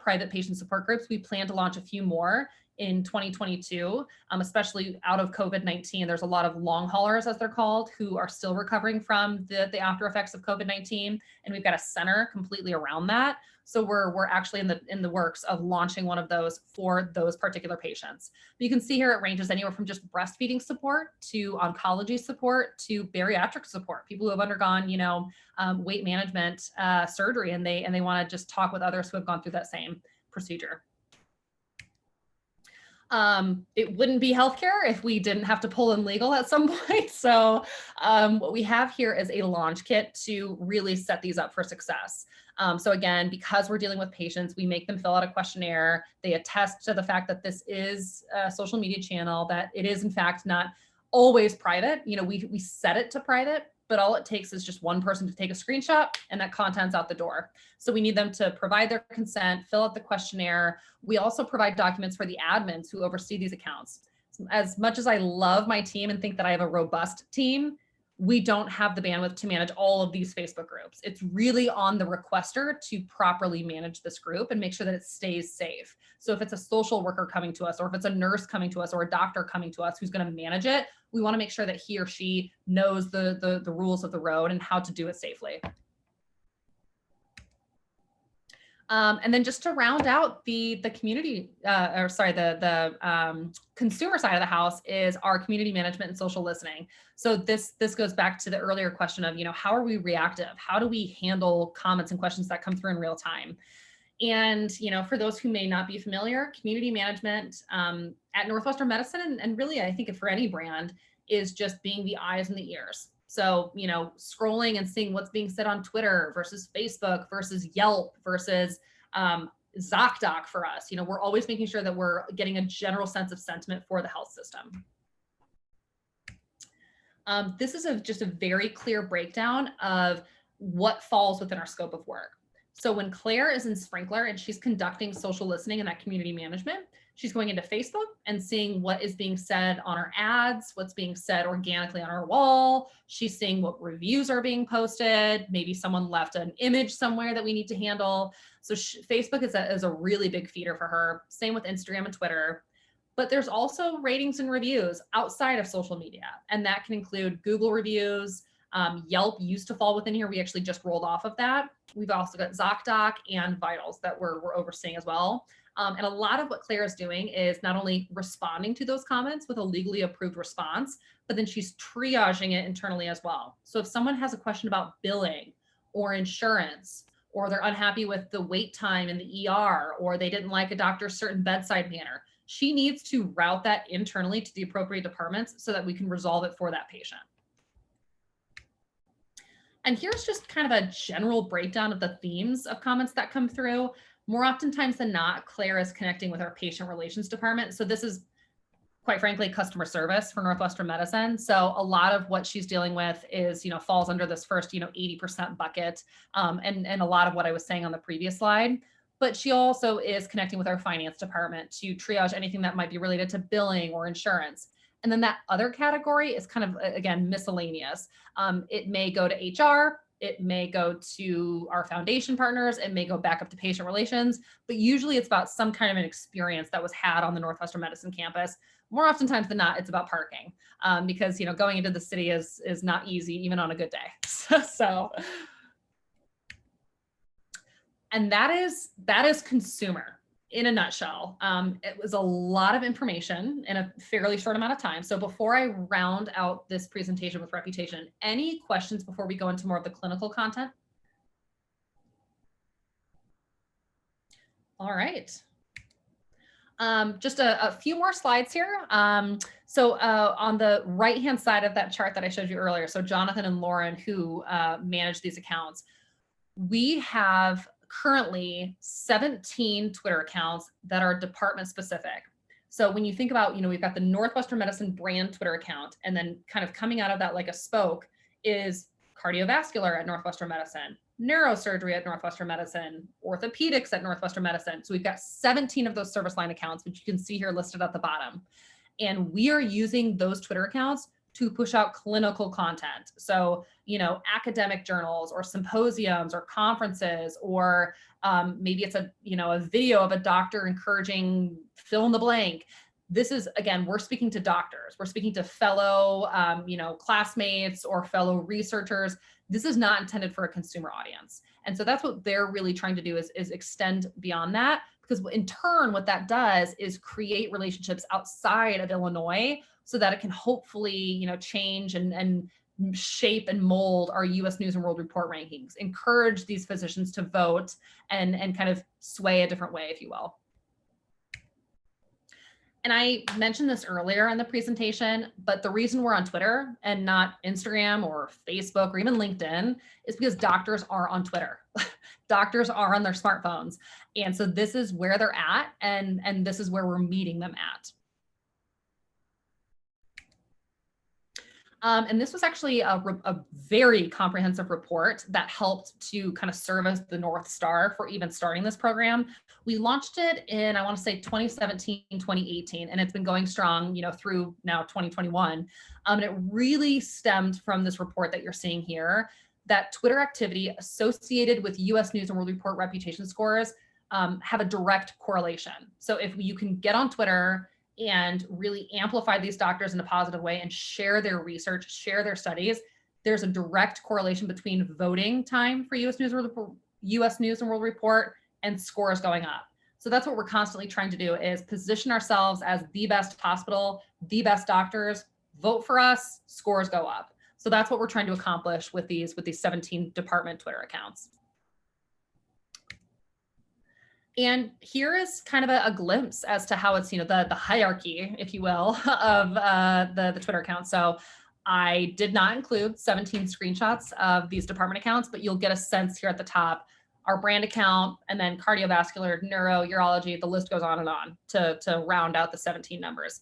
private patient support groups. We plan to launch a few more in 2022, especially out of COVID-19. There's a lot of long haulers, as they're called, who are still recovering from the after effects of COVID-19. And we've got a center completely around that. So we're actually in the works of launching one of those for those particular patients. But you can see here it ranges anywhere from just breastfeeding support to oncology support to bariatric support. People who have undergone, weight management surgery, and they want to just talk with others who have gone through that same procedure. It wouldn't be healthcare if we didn't have to pull in legal at some point. So what we have here is a launch kit to really set these up for success. So again, because we're dealing with patients, we make them fill out a questionnaire. They attest to the fact that this is a social media channel, that it is in fact not always private. We set it to private, but all it takes is just one person to take a screenshot and that content's out the door. So we need them to provide their consent, fill out the questionnaire. We also provide documents for the admins who oversee these accounts. As much as I love my team and think that I have a robust team, we don't have the bandwidth to manage all of these Facebook groups. It's really on the requester to properly manage this group and make sure that it stays safe. So if it's a social worker coming to us, or if it's a nurse coming to us, or a doctor coming to us who's going to manage it, we want to make sure that he or she knows the rules of the road and how to do it safely. And then just to round out the community, the consumer side of the house is our community management and social listening. So this goes back to the earlier question of, how are we reactive? How do we handle comments and questions that come through in real time? And, for those who may not be familiar, community management at Northwestern Medicine, and really, I think for any brand, is just being the eyes and the ears. So, scrolling and seeing what's being said on Twitter versus Facebook versus Yelp versus ZocDoc for us. We're always making sure that we're getting a general sense of sentiment for the health system. This is just a very clear breakdown of what falls within our scope of work. So when Claire is in Sprinkler and she's conducting social listening and that community management, she's going into Facebook and seeing what is being said on our ads, what's being said organically on our wall. She's seeing what reviews are being posted. Maybe someone left an image somewhere that we need to handle. So Facebook is a really big feeder for her. Same with Instagram and Twitter. But there's also ratings and reviews outside of social media. And that can include Google reviews. Yelp used to fall within here. We actually just rolled off of that. We've also got ZocDoc and Vitals that we're overseeing as well. And a lot of what Claire is doing is not only responding to those comments with a legally approved response, but then she's triaging it internally as well. So if someone has a question about billing or insurance, or they're unhappy with the wait time in the ER, or they didn't like a doctor's certain bedside manner, she needs to route that internally to the appropriate departments so that we can resolve it for that patient. And here's just kind of a general breakdown of the themes of comments that come through. More oftentimes than not, Claire is connecting with our patient relations department. So this is, quite frankly, customer service for Northwestern Medicine. So a lot of what she's dealing with is, falls under this first, 80% bucket, and a lot of what I was saying on the previous slide. But she also is connecting with our finance department to triage anything that might be related to billing or insurance. And then that other category is kind of, again, miscellaneous. It may go to HR, it may go to our foundation partners, it may go back up to patient relations, but usually it's about some kind of an experience that was had on the Northwestern Medicine campus. More oftentimes than not, it's about parking, because going into the city is not easy, even on a good day. So, and that is consumer. In a nutshell. It was a lot of information in a fairly short amount of time. So before I round out this presentation with reputation, any questions before we go into more of the clinical content? All right. Just a few more slides here. So on the right-hand side of that chart that I showed you earlier, so Jonathan and Lauren, who manage these accounts, we have currently 17 Twitter accounts that are department specific. So when you think about, we've got the Northwestern Medicine brand Twitter account, and then kind of coming out of that like a spoke is cardiovascular at Northwestern Medicine, neurosurgery at Northwestern Medicine, orthopedics at Northwestern Medicine. So we've got 17 of those service line accounts, which you can see here listed at the bottom. And we are using those Twitter accounts to push out clinical content. So, academic journals or symposiums or conferences, or maybe it's a video of a doctor encouraging fill in the blank. This is, again, we're speaking to doctors. We're speaking to fellow, classmates or fellow researchers. This is not intended for a consumer audience. And so that's what they're really trying to do is extend beyond that, because in turn, what that does is create relationships outside of Illinois so that it can hopefully, change and shape and mold our U.S. News and World Report rankings, encourage these physicians to vote and kind of sway a different way, if you will. And I mentioned this earlier in the presentation, but the reason we're on Twitter and not Instagram or Facebook or even LinkedIn is because doctors are on Twitter. Doctors are on their smartphones. And so this is where they're at, and this is where we're meeting them at. And this was actually a very comprehensive report that helped to kind of serve as the North Star for even starting this program. We launched it in, I want to say 2017, 2018, and it's been going strong, through now 2021. And it really stemmed from this report that you're seeing here, that Twitter activity associated with US News and World Report reputation scores have a direct correlation. So if you can get on Twitter and really amplify these doctors in a positive way and share their research, share their studies, there's a direct correlation between voting time for US News and World Report and scores going up. So that's what we're constantly trying to do, is position ourselves as the best hospital, the best doctors, vote for us, scores go up. So that's what we're trying to accomplish with these 17 department Twitter accounts. And here is kind of a glimpse as to how it's, the hierarchy, if you will, of the Twitter account. So I did not include 17 screenshots of these department accounts, but you'll get a sense here at the top, our brand account, and then cardiovascular, neuro, urology, the list goes on to round out the 17 numbers.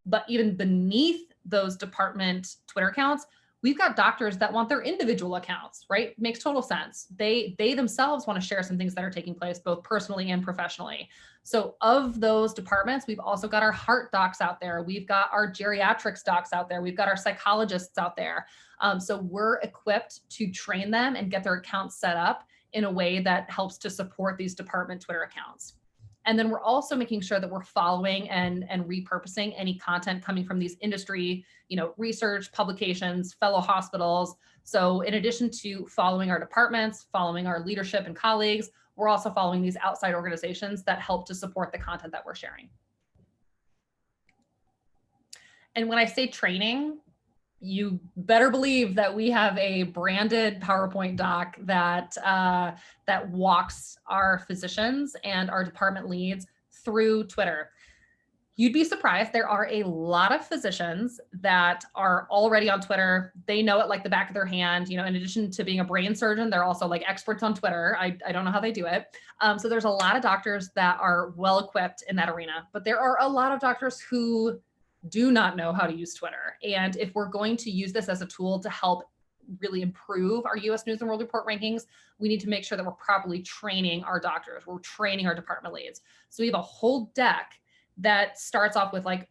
But even beneath those department Twitter accounts, We've got doctors that want their individual accounts, right? Makes total sense. They themselves want to share some things that are taking place both personally and professionally. So of those departments, we've also got our heart docs out there. We've got our geriatrics docs out there. We've got our psychologists out there. So we're equipped to train them and get their accounts set up in a way that helps to support these department Twitter accounts. And then we're also making sure that we're following and repurposing any content coming from these industry, research, publications, fellow hospitals. So in addition to following our departments, following our leadership and colleagues, we're also following these outside organizations that help to support the content that we're sharing. And when I say training, you better believe that we have a branded PowerPoint doc that that walks our physicians and our department leads through Twitter. You'd be surprised. There are a lot of physicians that are already on Twitter. They know it like the back of their hand. In addition to being a brain surgeon, they're also like experts on Twitter. I don't know how they do it. So there's a lot of doctors that are well equipped in that arena, but there are a lot of doctors who do not know how to use Twitter. And if we're going to use this as a tool to help really improve our US News and World Report rankings, we need to make sure that we're properly training our doctors, we're training our department leads. So we have a whole deck that starts off with like,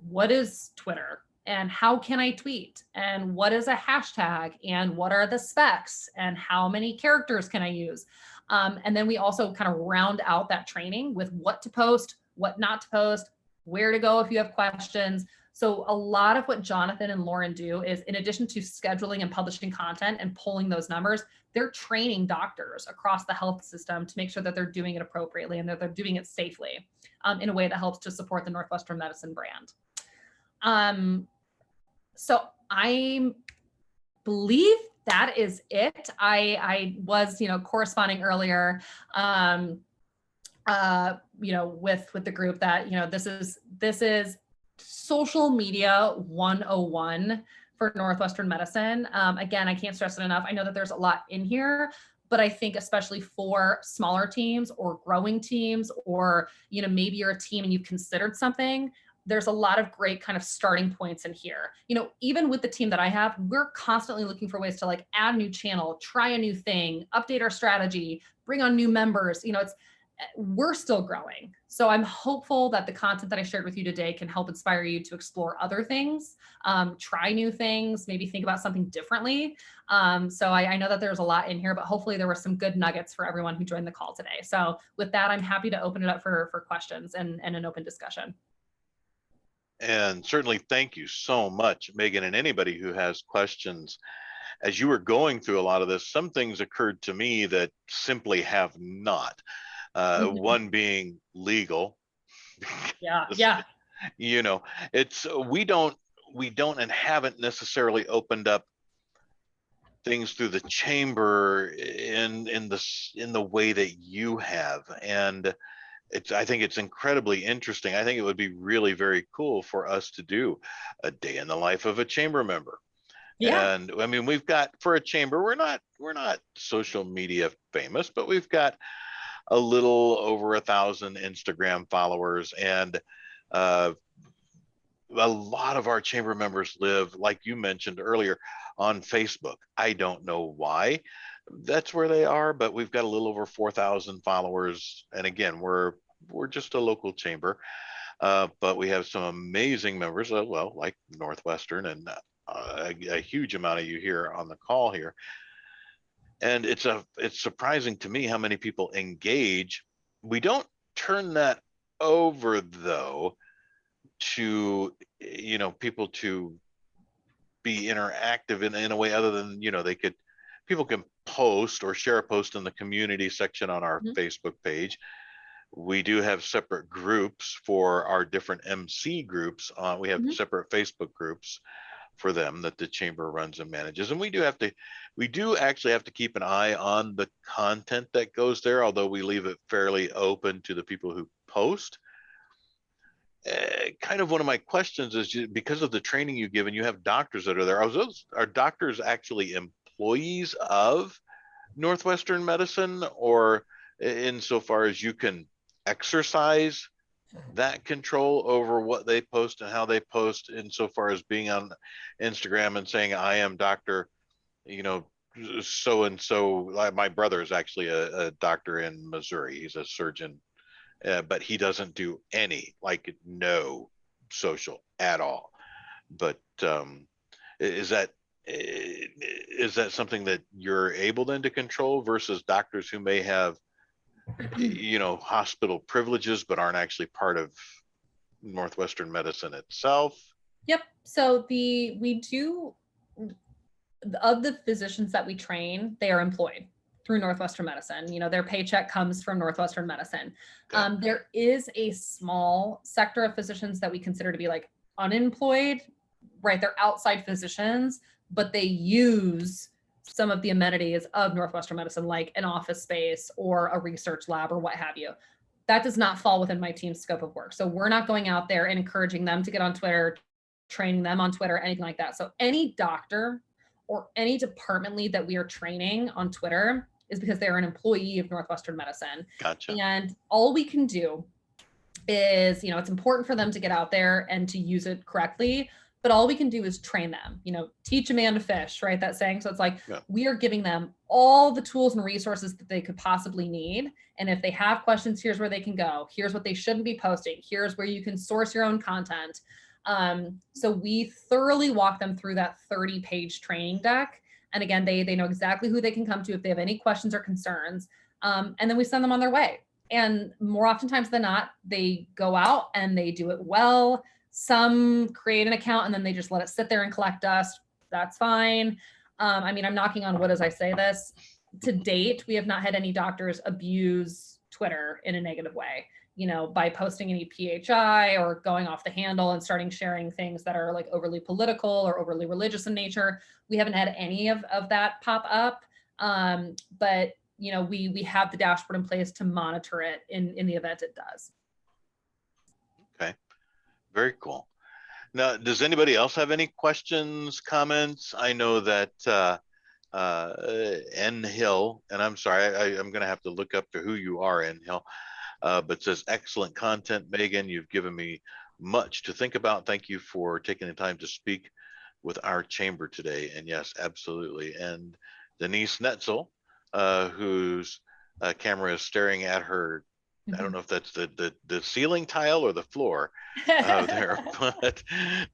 what is Twitter? And how can I tweet? And what is a hashtag? And what are the specs? And how many characters can I use? And then we also kind of round out that training with what to post, what not to post, where to go if you have questions. So a lot of what Jonathan and Lauren do is, in addition to scheduling and publishing content and pulling those numbers, they're training doctors across the health system to make sure that they're doing it appropriately and that they're doing it safely in a way that helps to support the Northwestern Medicine brand. So I believe that is it. I was, corresponding earlier, with the group that, this is social media 101 for Northwestern Medicine. Again, I can't stress it enough. I know that there's a lot in here, but I think especially for smaller teams or growing teams, or, maybe you're a team and you've considered something, there's a lot of great kind of starting points in here. Even with the team that I have, we're constantly looking for ways to like add a new channel, try a new thing, update our strategy, bring on new members. We're still growing. So I'm hopeful that the content that I shared with you today can help inspire you to explore other things, try new things, maybe think about something differently. So I know that there's a lot in here, but hopefully there were some good nuggets for everyone who joined the call today. So with that, I'm happy to open it up for questions and an open discussion. And certainly thank you so much, Megan, and anybody who has questions. As you were going through a lot of this, some things occurred to me that simply have not. One being legal. Yeah. It's we don't and haven't necessarily opened up things through the chamber in the way that you have, and I think it's incredibly interesting. I think it would be really very cool for us to do a day in the life of a chamber member. Yeah. And I mean, we've got, for a chamber, we're not social media famous, but we've got a little over 1,000 Instagram followers, and a lot of our chamber members live, like you mentioned earlier, on Facebook. I don't know why that's where they are, but we've got a little over 4,000 followers. And again, we're just a local chamber, but we have some amazing members, like Northwestern, and a huge amount of you here on the call here. And it's surprising to me how many people engage. We don't turn that over, though, to people to be interactive in a way other than people can post or share a post in the community section on our Facebook page. We do have separate groups for our different MC groups. We have separate Facebook groups for them that the chamber runs and manages, and we do actually have to keep an eye on the content that goes there, although we leave it fairly open to the people who post. Kind of one of my questions is, because of the training you give and you have doctors that are there, are doctors actually employees of Northwestern Medicine, or insofar as you can exercise that control over what they post and how they post, insofar as being on Instagram and saying, I am Dr. So and so. My brother is actually a doctor in Missouri. He's a surgeon, but he doesn't do no social at all. But is that something that you're able then to control versus doctors who may have hospital privileges but aren't actually part of Northwestern medicine itself? Yep. So we do, of the physicians that we train, they are employed through Northwestern Medicine. Their paycheck comes from Northwestern Medicine. Okay. There is a small sector of physicians that we consider to be like unemployed, right? They're outside physicians, but they use some of the amenities of Northwestern Medicine, like an office space or a research lab or what have you. That does not fall within my team's scope of work. So we're not going out there and encouraging them to get on Twitter, training them on Twitter, anything like that. So any doctor or any department lead that we are training on Twitter is because they're an employee of Northwestern Medicine. Gotcha. And all we can do is, it's important for them to get out there and to use it correctly, but all we can do is train them, teach a man to fish, right? That saying. So it's like, we are giving them all the tools and resources that they could possibly need. And if they have questions, here's where they can go. Here's what they shouldn't be posting. Here's where you can source your own content. So we thoroughly walk them through that 30-page training deck. And again, they know exactly who they can come to if they have any questions or concerns. And then we send them on their way. And more oftentimes than not, they go out and they do it well. Some create an account and then they just let it sit there and collect dust. That's fine. I'm knocking on wood as I say this. To date, we have not had any doctors abuse Twitter in a negative way, by posting any PHI or going off the handle and starting sharing things that are like overly political or overly religious in nature. We haven't had any of that pop up. But we have the dashboard in place to monitor it in the event it does. Okay, very cool. Now, does anybody else have any questions, comments? I know that N Hill, and I'm sorry, I'm going to have to look up to who you are, N Hill, but says, excellent content, Megan. You've given me much to think about. Thank you for taking the time to speak with our chamber today. And yes, absolutely. And Denise Netzel, whose camera is staring at her. I don't know if that's the ceiling tile or the floor there, but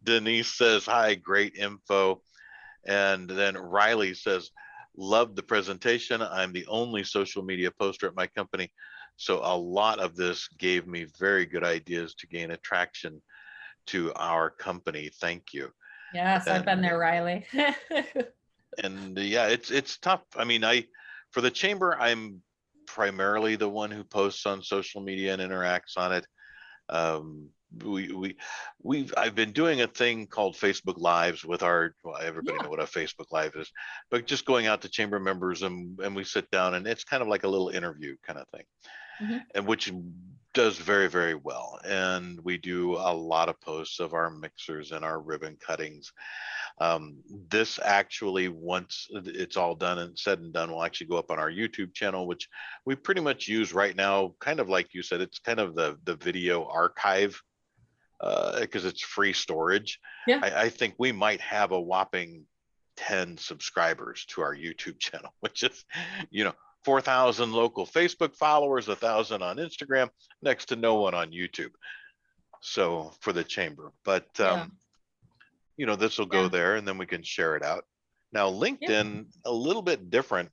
Denise says, hi, great info. And then Riley says, love the presentation. I'm the only social media poster at my company. So a lot of this gave me very good ideas to gain attraction to our company. Thank you. Yes, I've been there, Riley. And yeah, it's tough. For the chamber, I'm primarily the one who posts on social media and interacts on it. I've been doing a thing called Facebook Lives with everybody know what a Facebook Live is, but just going out to chamber members and we sit down and it's kind of like a little interview kind of thing, and which does very, very well. And we do a lot of posts of our mixers and our ribbon cuttings. This actually, once it's all done and said and done, will actually go up on our YouTube channel, which we pretty much use right now, kind of like you said, it's kind of the video archive, because it's free storage. Yeah. I think we might have a whopping 10 subscribers to our YouTube channel, which is, 4,000 local Facebook followers, 1,000 on Instagram, next to no one on YouTube. So for the chamber, but this will go there and then we can share it out. Now LinkedIn, a little bit different.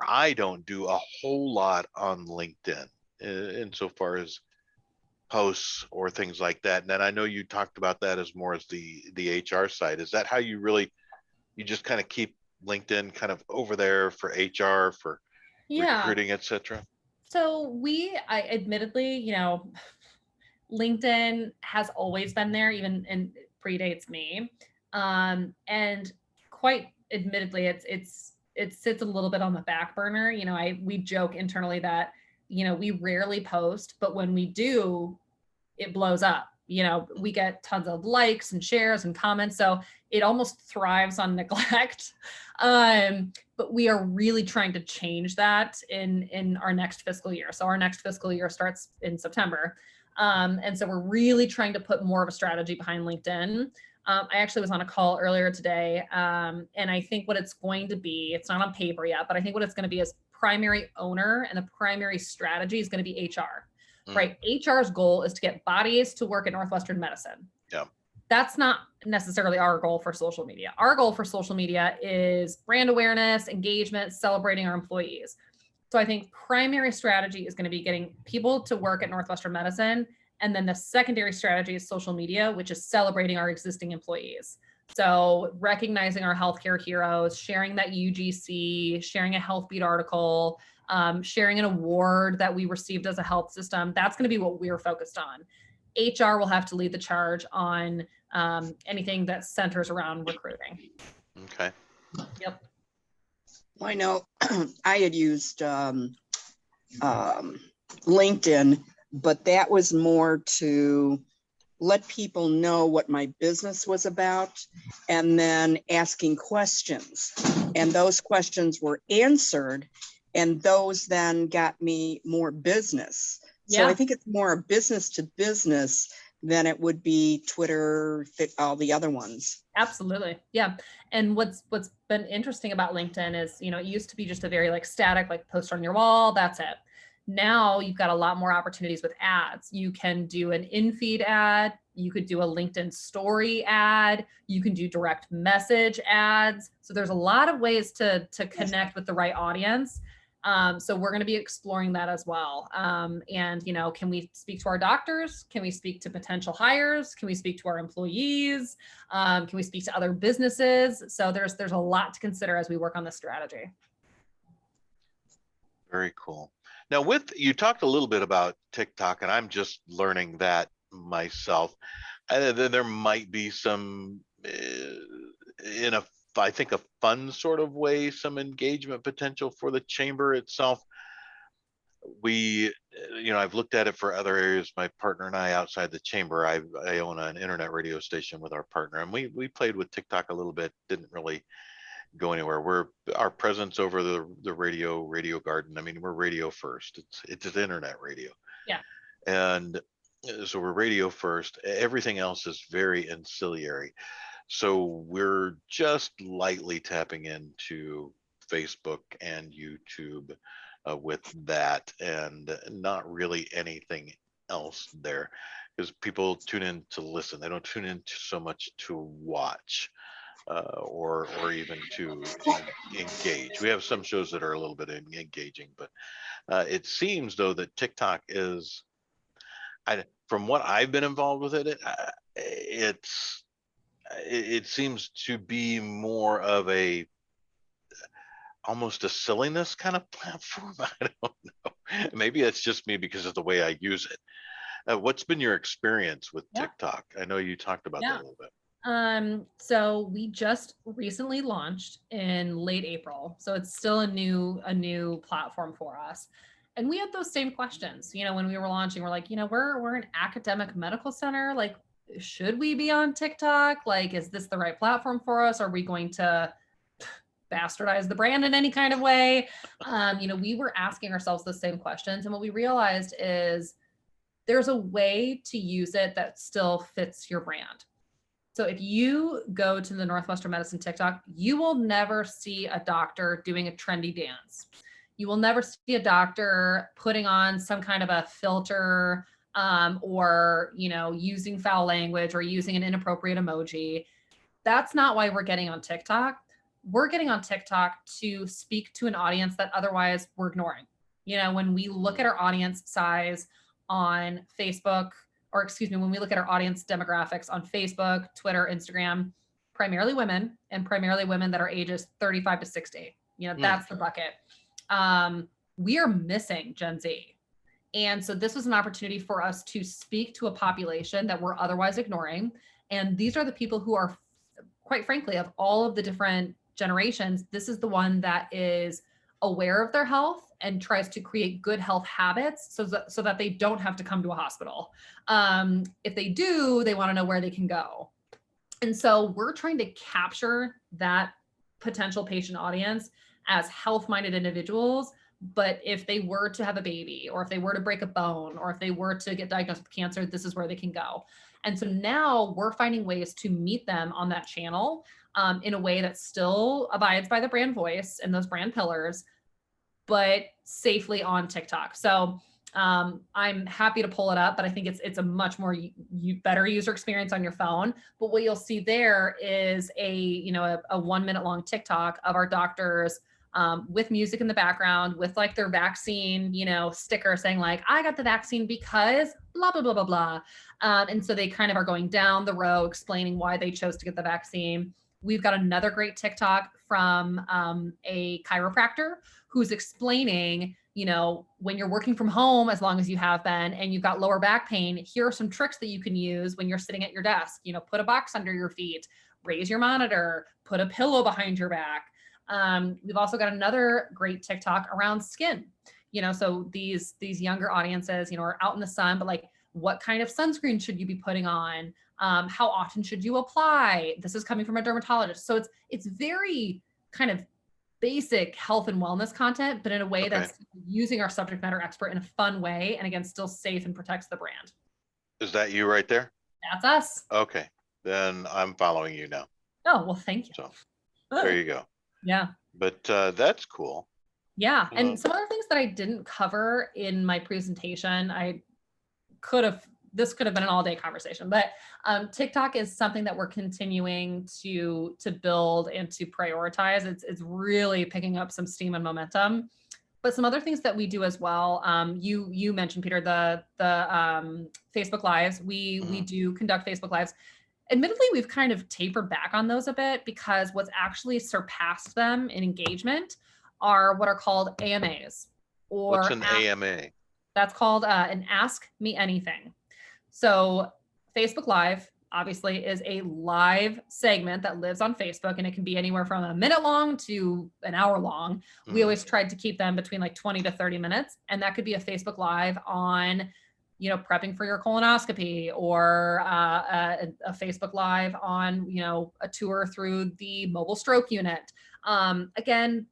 I don't do a whole lot on LinkedIn insofar as posts or things like that. And then I know you talked about that as more as the HR side. Is that how you just kind of keep LinkedIn kind of over there for HR, for recruiting, etc.? So I admittedly, LinkedIn has always been there, even and predates me. And quite admittedly, it sits a little bit on the back burner. We joke internally that, we rarely post, but when we do, it blows up. we get tons of likes and shares and comments. So it almost thrives on neglect. But we are really trying to change that in our next fiscal year. So our next fiscal year starts in September. And so we're really trying to put more of a strategy behind LinkedIn. I actually was on a call earlier today, and I think what it's going to be, it's not on paper yet, but I think what it's going to be is primary owner, and the primary strategy is going to be HR, right? HR's goal is to get bodies to work at Northwestern Medicine. Yeah. That's not necessarily our goal for social media. Our goal for social media is brand awareness, engagement, celebrating our employees. So I think primary strategy is going to be getting people to work at Northwestern Medicine. And then the secondary strategy is social media, which is celebrating our existing employees. So recognizing our healthcare heroes, sharing that UGC, sharing a HealthBeat article, sharing an award that we received as a health system. That's going to be what we're focused on. HR will have to lead the charge on anything that centers around recruiting. Okay. Yep. Well, I know I had used LinkedIn, but that was more to let people know what my business was about and then asking questions. And those questions were answered, and those then got me more business. So I think it's more business to business than it would be Twitter, all the other ones. Absolutely. Yeah. And what's been interesting about LinkedIn is, it used to be just a very static, post on your wall, that's it. Now you've got a lot more opportunities with ads. You can do an in-feed ad. You could do a LinkedIn story ad. You can do direct message ads. So there's a lot of ways to connect with the right audience. So we're going to be exploring that as well. And, can we speak to our doctors? Can we speak to potential hires? Can we speak to our employees? Can we speak to other businesses? So there's a lot to consider as we work on this strategy. Very cool. Now, you talked a little bit about TikTok, and I'm just learning that myself. There might be some, I think, a fun sort of way, some engagement potential for the chamber itself. I've looked at it for other areas. My partner and I, outside the chamber, I own an internet radio station with our partner, and we played with TikTok a little bit. Didn't really go anywhere. Our presence over the radio garden. I mean, we're radio first. It's an internet radio. Yeah. And so we're radio first. Everything else is very ancillary. So we're just lightly tapping into Facebook and YouTube with that, and not really anything else there, because people tune in to listen. They don't tune in so much to watch. Or even to engage. We have some shows that are a little bit engaging, but it seems though that TikTok is, from what I've been involved with it seems to be more of almost a silliness kind of platform. I don't know. Maybe it's just me because of the way I use it. What's been your experience with TikTok? I know you talked about that a little bit. So we just recently launched in late April. So it's still a new platform for us. And we had those same questions, when we were launching. We're like, we're an academic medical center. Should we be on TikTok? Is this the right platform for us? Are we going to bastardize the brand in any kind of way? We were asking ourselves the same questions. And what we realized is there's a way to use it that still fits your brand. So if you go to the Northwestern Medicine TikTok, you will never see a doctor doing a trendy dance. You will never see a doctor putting on some kind of a filter or, using foul language or using an inappropriate emoji. That's not why we're getting on TikTok. We're getting on TikTok to speak to an audience that otherwise we're ignoring. When we look at our audience size on Facebook, when we look at our audience demographics on Facebook, Twitter, Instagram, primarily women, and primarily women that are ages 35 to 60. That's the bucket. We are missing Gen Z. And so this was an opportunity for us to speak to a population that we're otherwise ignoring. And these are the people who are, quite frankly, of all of the different generations, this is the one that is aware of their health and tries to create good health habits so that they don't have to come to a hospital. If they do, they want to know where they can go. And so we're trying to capture that potential patient audience as health-minded individuals. But if they were to have a baby, or if they were to break a bone, or if they were to get diagnosed with cancer, this is where they can go. And so now we're finding ways to meet them on that channel in a way that still abides by the brand voice and those brand pillars, but safely on TikTok. So I'm happy to pull it up, but I think it's a much more better user experience on your phone. But what you'll see there is a 1 minute long TikTok of our doctors with music in the background, with like their vaccine, sticker saying like, I got the vaccine because blah, blah, blah, blah, blah. And so they kind of are going down the row explaining why they chose to get the vaccine. We've got another great TikTok from a chiropractor who's explaining, when you're working from home, as long as you have been, and you've got lower back pain, here are some tricks that you can use when you're sitting at your desk. Put a box under your feet, raise your monitor, put a pillow behind your back. We've also got another great TikTok around skin. So these younger audiences, are out in the sun, but like, what kind of sunscreen should you be putting on? How often should you apply? This is coming from a dermatologist. So it's very kind of basic health and wellness content, but in a way that's using our subject matter expert in a fun way. And again, still safe and protects the brand. Is that you right there? That's us. Okay. Then I'm following you now. Oh, well, thank you. So there you go. Yeah. But that's cool. Yeah. And some other things that I didn't cover in my presentation, this could have been an all-day conversation, but TikTok is something that we're continuing to build and to prioritize. It's really picking up some steam and momentum. But some other things that we do as well, you mentioned, Peter, the Facebook Lives. We do conduct Facebook Lives. Admittedly, we've kind of tapered back on those a bit because what's actually surpassed them in engagement are what are called AMAs. What's an AMA? That's called an Ask Me Anything. So Facebook Live obviously is a live segment that lives on Facebook, and it can be anywhere from a minute long to an hour long. We always tried to keep them between like 20 to 30 minutes. And that could be a Facebook Live on, prepping for your colonoscopy, or a Facebook Live on, a tour through the mobile stroke unit. Again,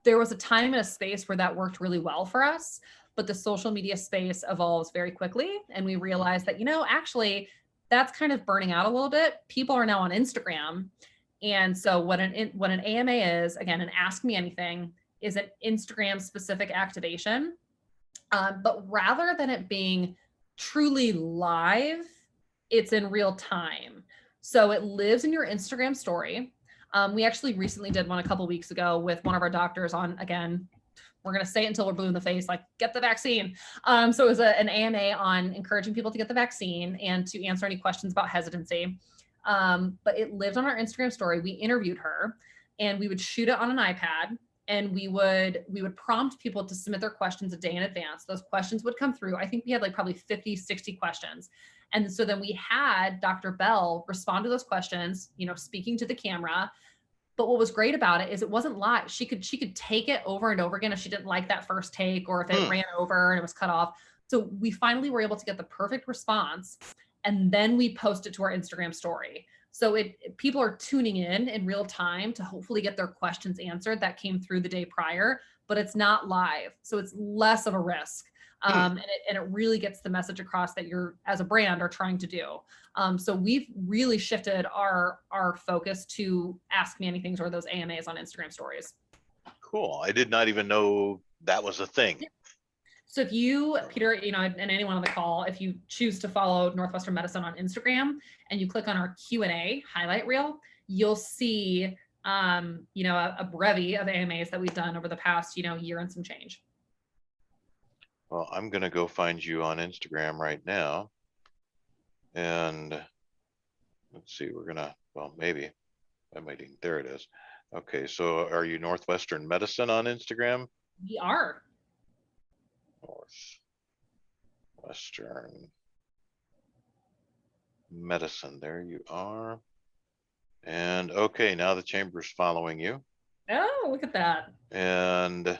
there was a time and a space where that worked really well for us. But the social media space evolves very quickly. And we realized that, actually, that's kind of burning out a little bit. People are now on Instagram. And so what an AMA is, again, an Ask Me Anything, is an Instagram specific activation. But rather than it being truly live, it's in real time. So it lives in your Instagram story. We actually recently did one a couple weeks ago with one of our doctors on, again, we're going to say it until we're blue in the face, like get the vaccine. So it was an AMA on encouraging people to get the vaccine and to answer any questions about hesitancy. But it lived on our Instagram story. We interviewed her and we would shoot it on an iPad, and we would prompt people to submit their questions a day in advance. Those questions would come through. I think we had like probably 50, 60 questions. And so then we had Dr. Bell respond to those questions, speaking to the camera. But what was great about it is it wasn't live. She could take it over and over again if she didn't like that first take, or if it ran over and it was cut off. So we finally were able to get the perfect response, and then we post it to our Instagram story. So people are tuning in real time to hopefully get their questions answered that came through the day prior, but it's not live. So it's less of a risk. And it really gets the message across that you're, as a brand, are trying to do. So we've really shifted our focus to Ask Me Anythings, or those AMAs on Instagram stories. Cool. I did not even know that was a thing. Yeah. So if you, Peter, and anyone on the call, if you choose to follow Northwestern Medicine on Instagram and you click on our Q&A highlight reel, you'll see, a brevy of AMAs that we've done over the past, year and some change. Well, I'm going to go find you on Instagram right now. And let's see, maybe I might even, there it is. Okay, so are you Northwestern Medicine on Instagram? We are. Northwestern Medicine, there you are. And okay, now the chamber's following you. Oh, look at that. And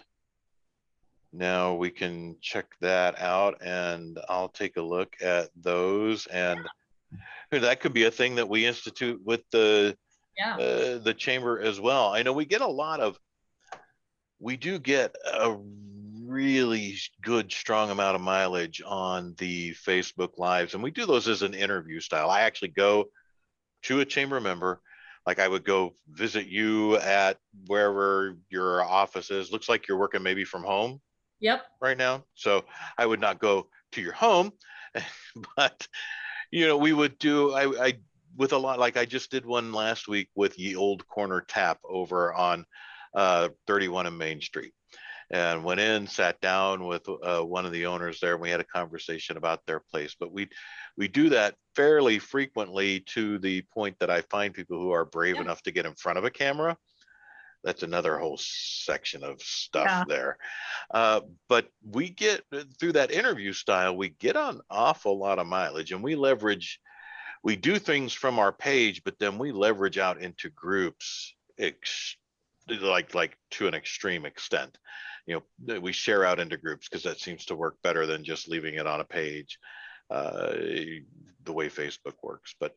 now we can check that out, and I'll take a look at those. And that could be a thing that we institute with the chamber as well. I know we do get a really good, strong amount of mileage on the Facebook Lives, and we do those as an interview style. I actually go to a chamber member, like I would go visit you at wherever your office is. Looks like you're working maybe from home. Yep. Right now. So I would not go to your home, but we would do, I with a lot, like I just did one last week with Ye Old Corner Tap over on 31 and Main Street, and went in, sat down with one of the owners there, and we had a conversation about their place. But we do that fairly frequently, to the point that I find people who are brave enough to get in front of a camera. That's another whole section of stuff there. But we get, through that interview style, we get an awful lot of mileage, and we do things from our page, but then we leverage out into groups, like to an extreme extent. We share out into groups because that seems to work better than just leaving it on a page, the way Facebook works. But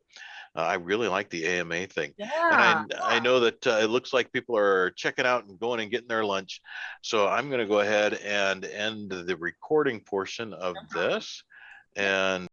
I really like the AMA thing. And I know that it looks like people are checking out and going and getting their lunch. So I'm going to go ahead and end the recording portion of this. And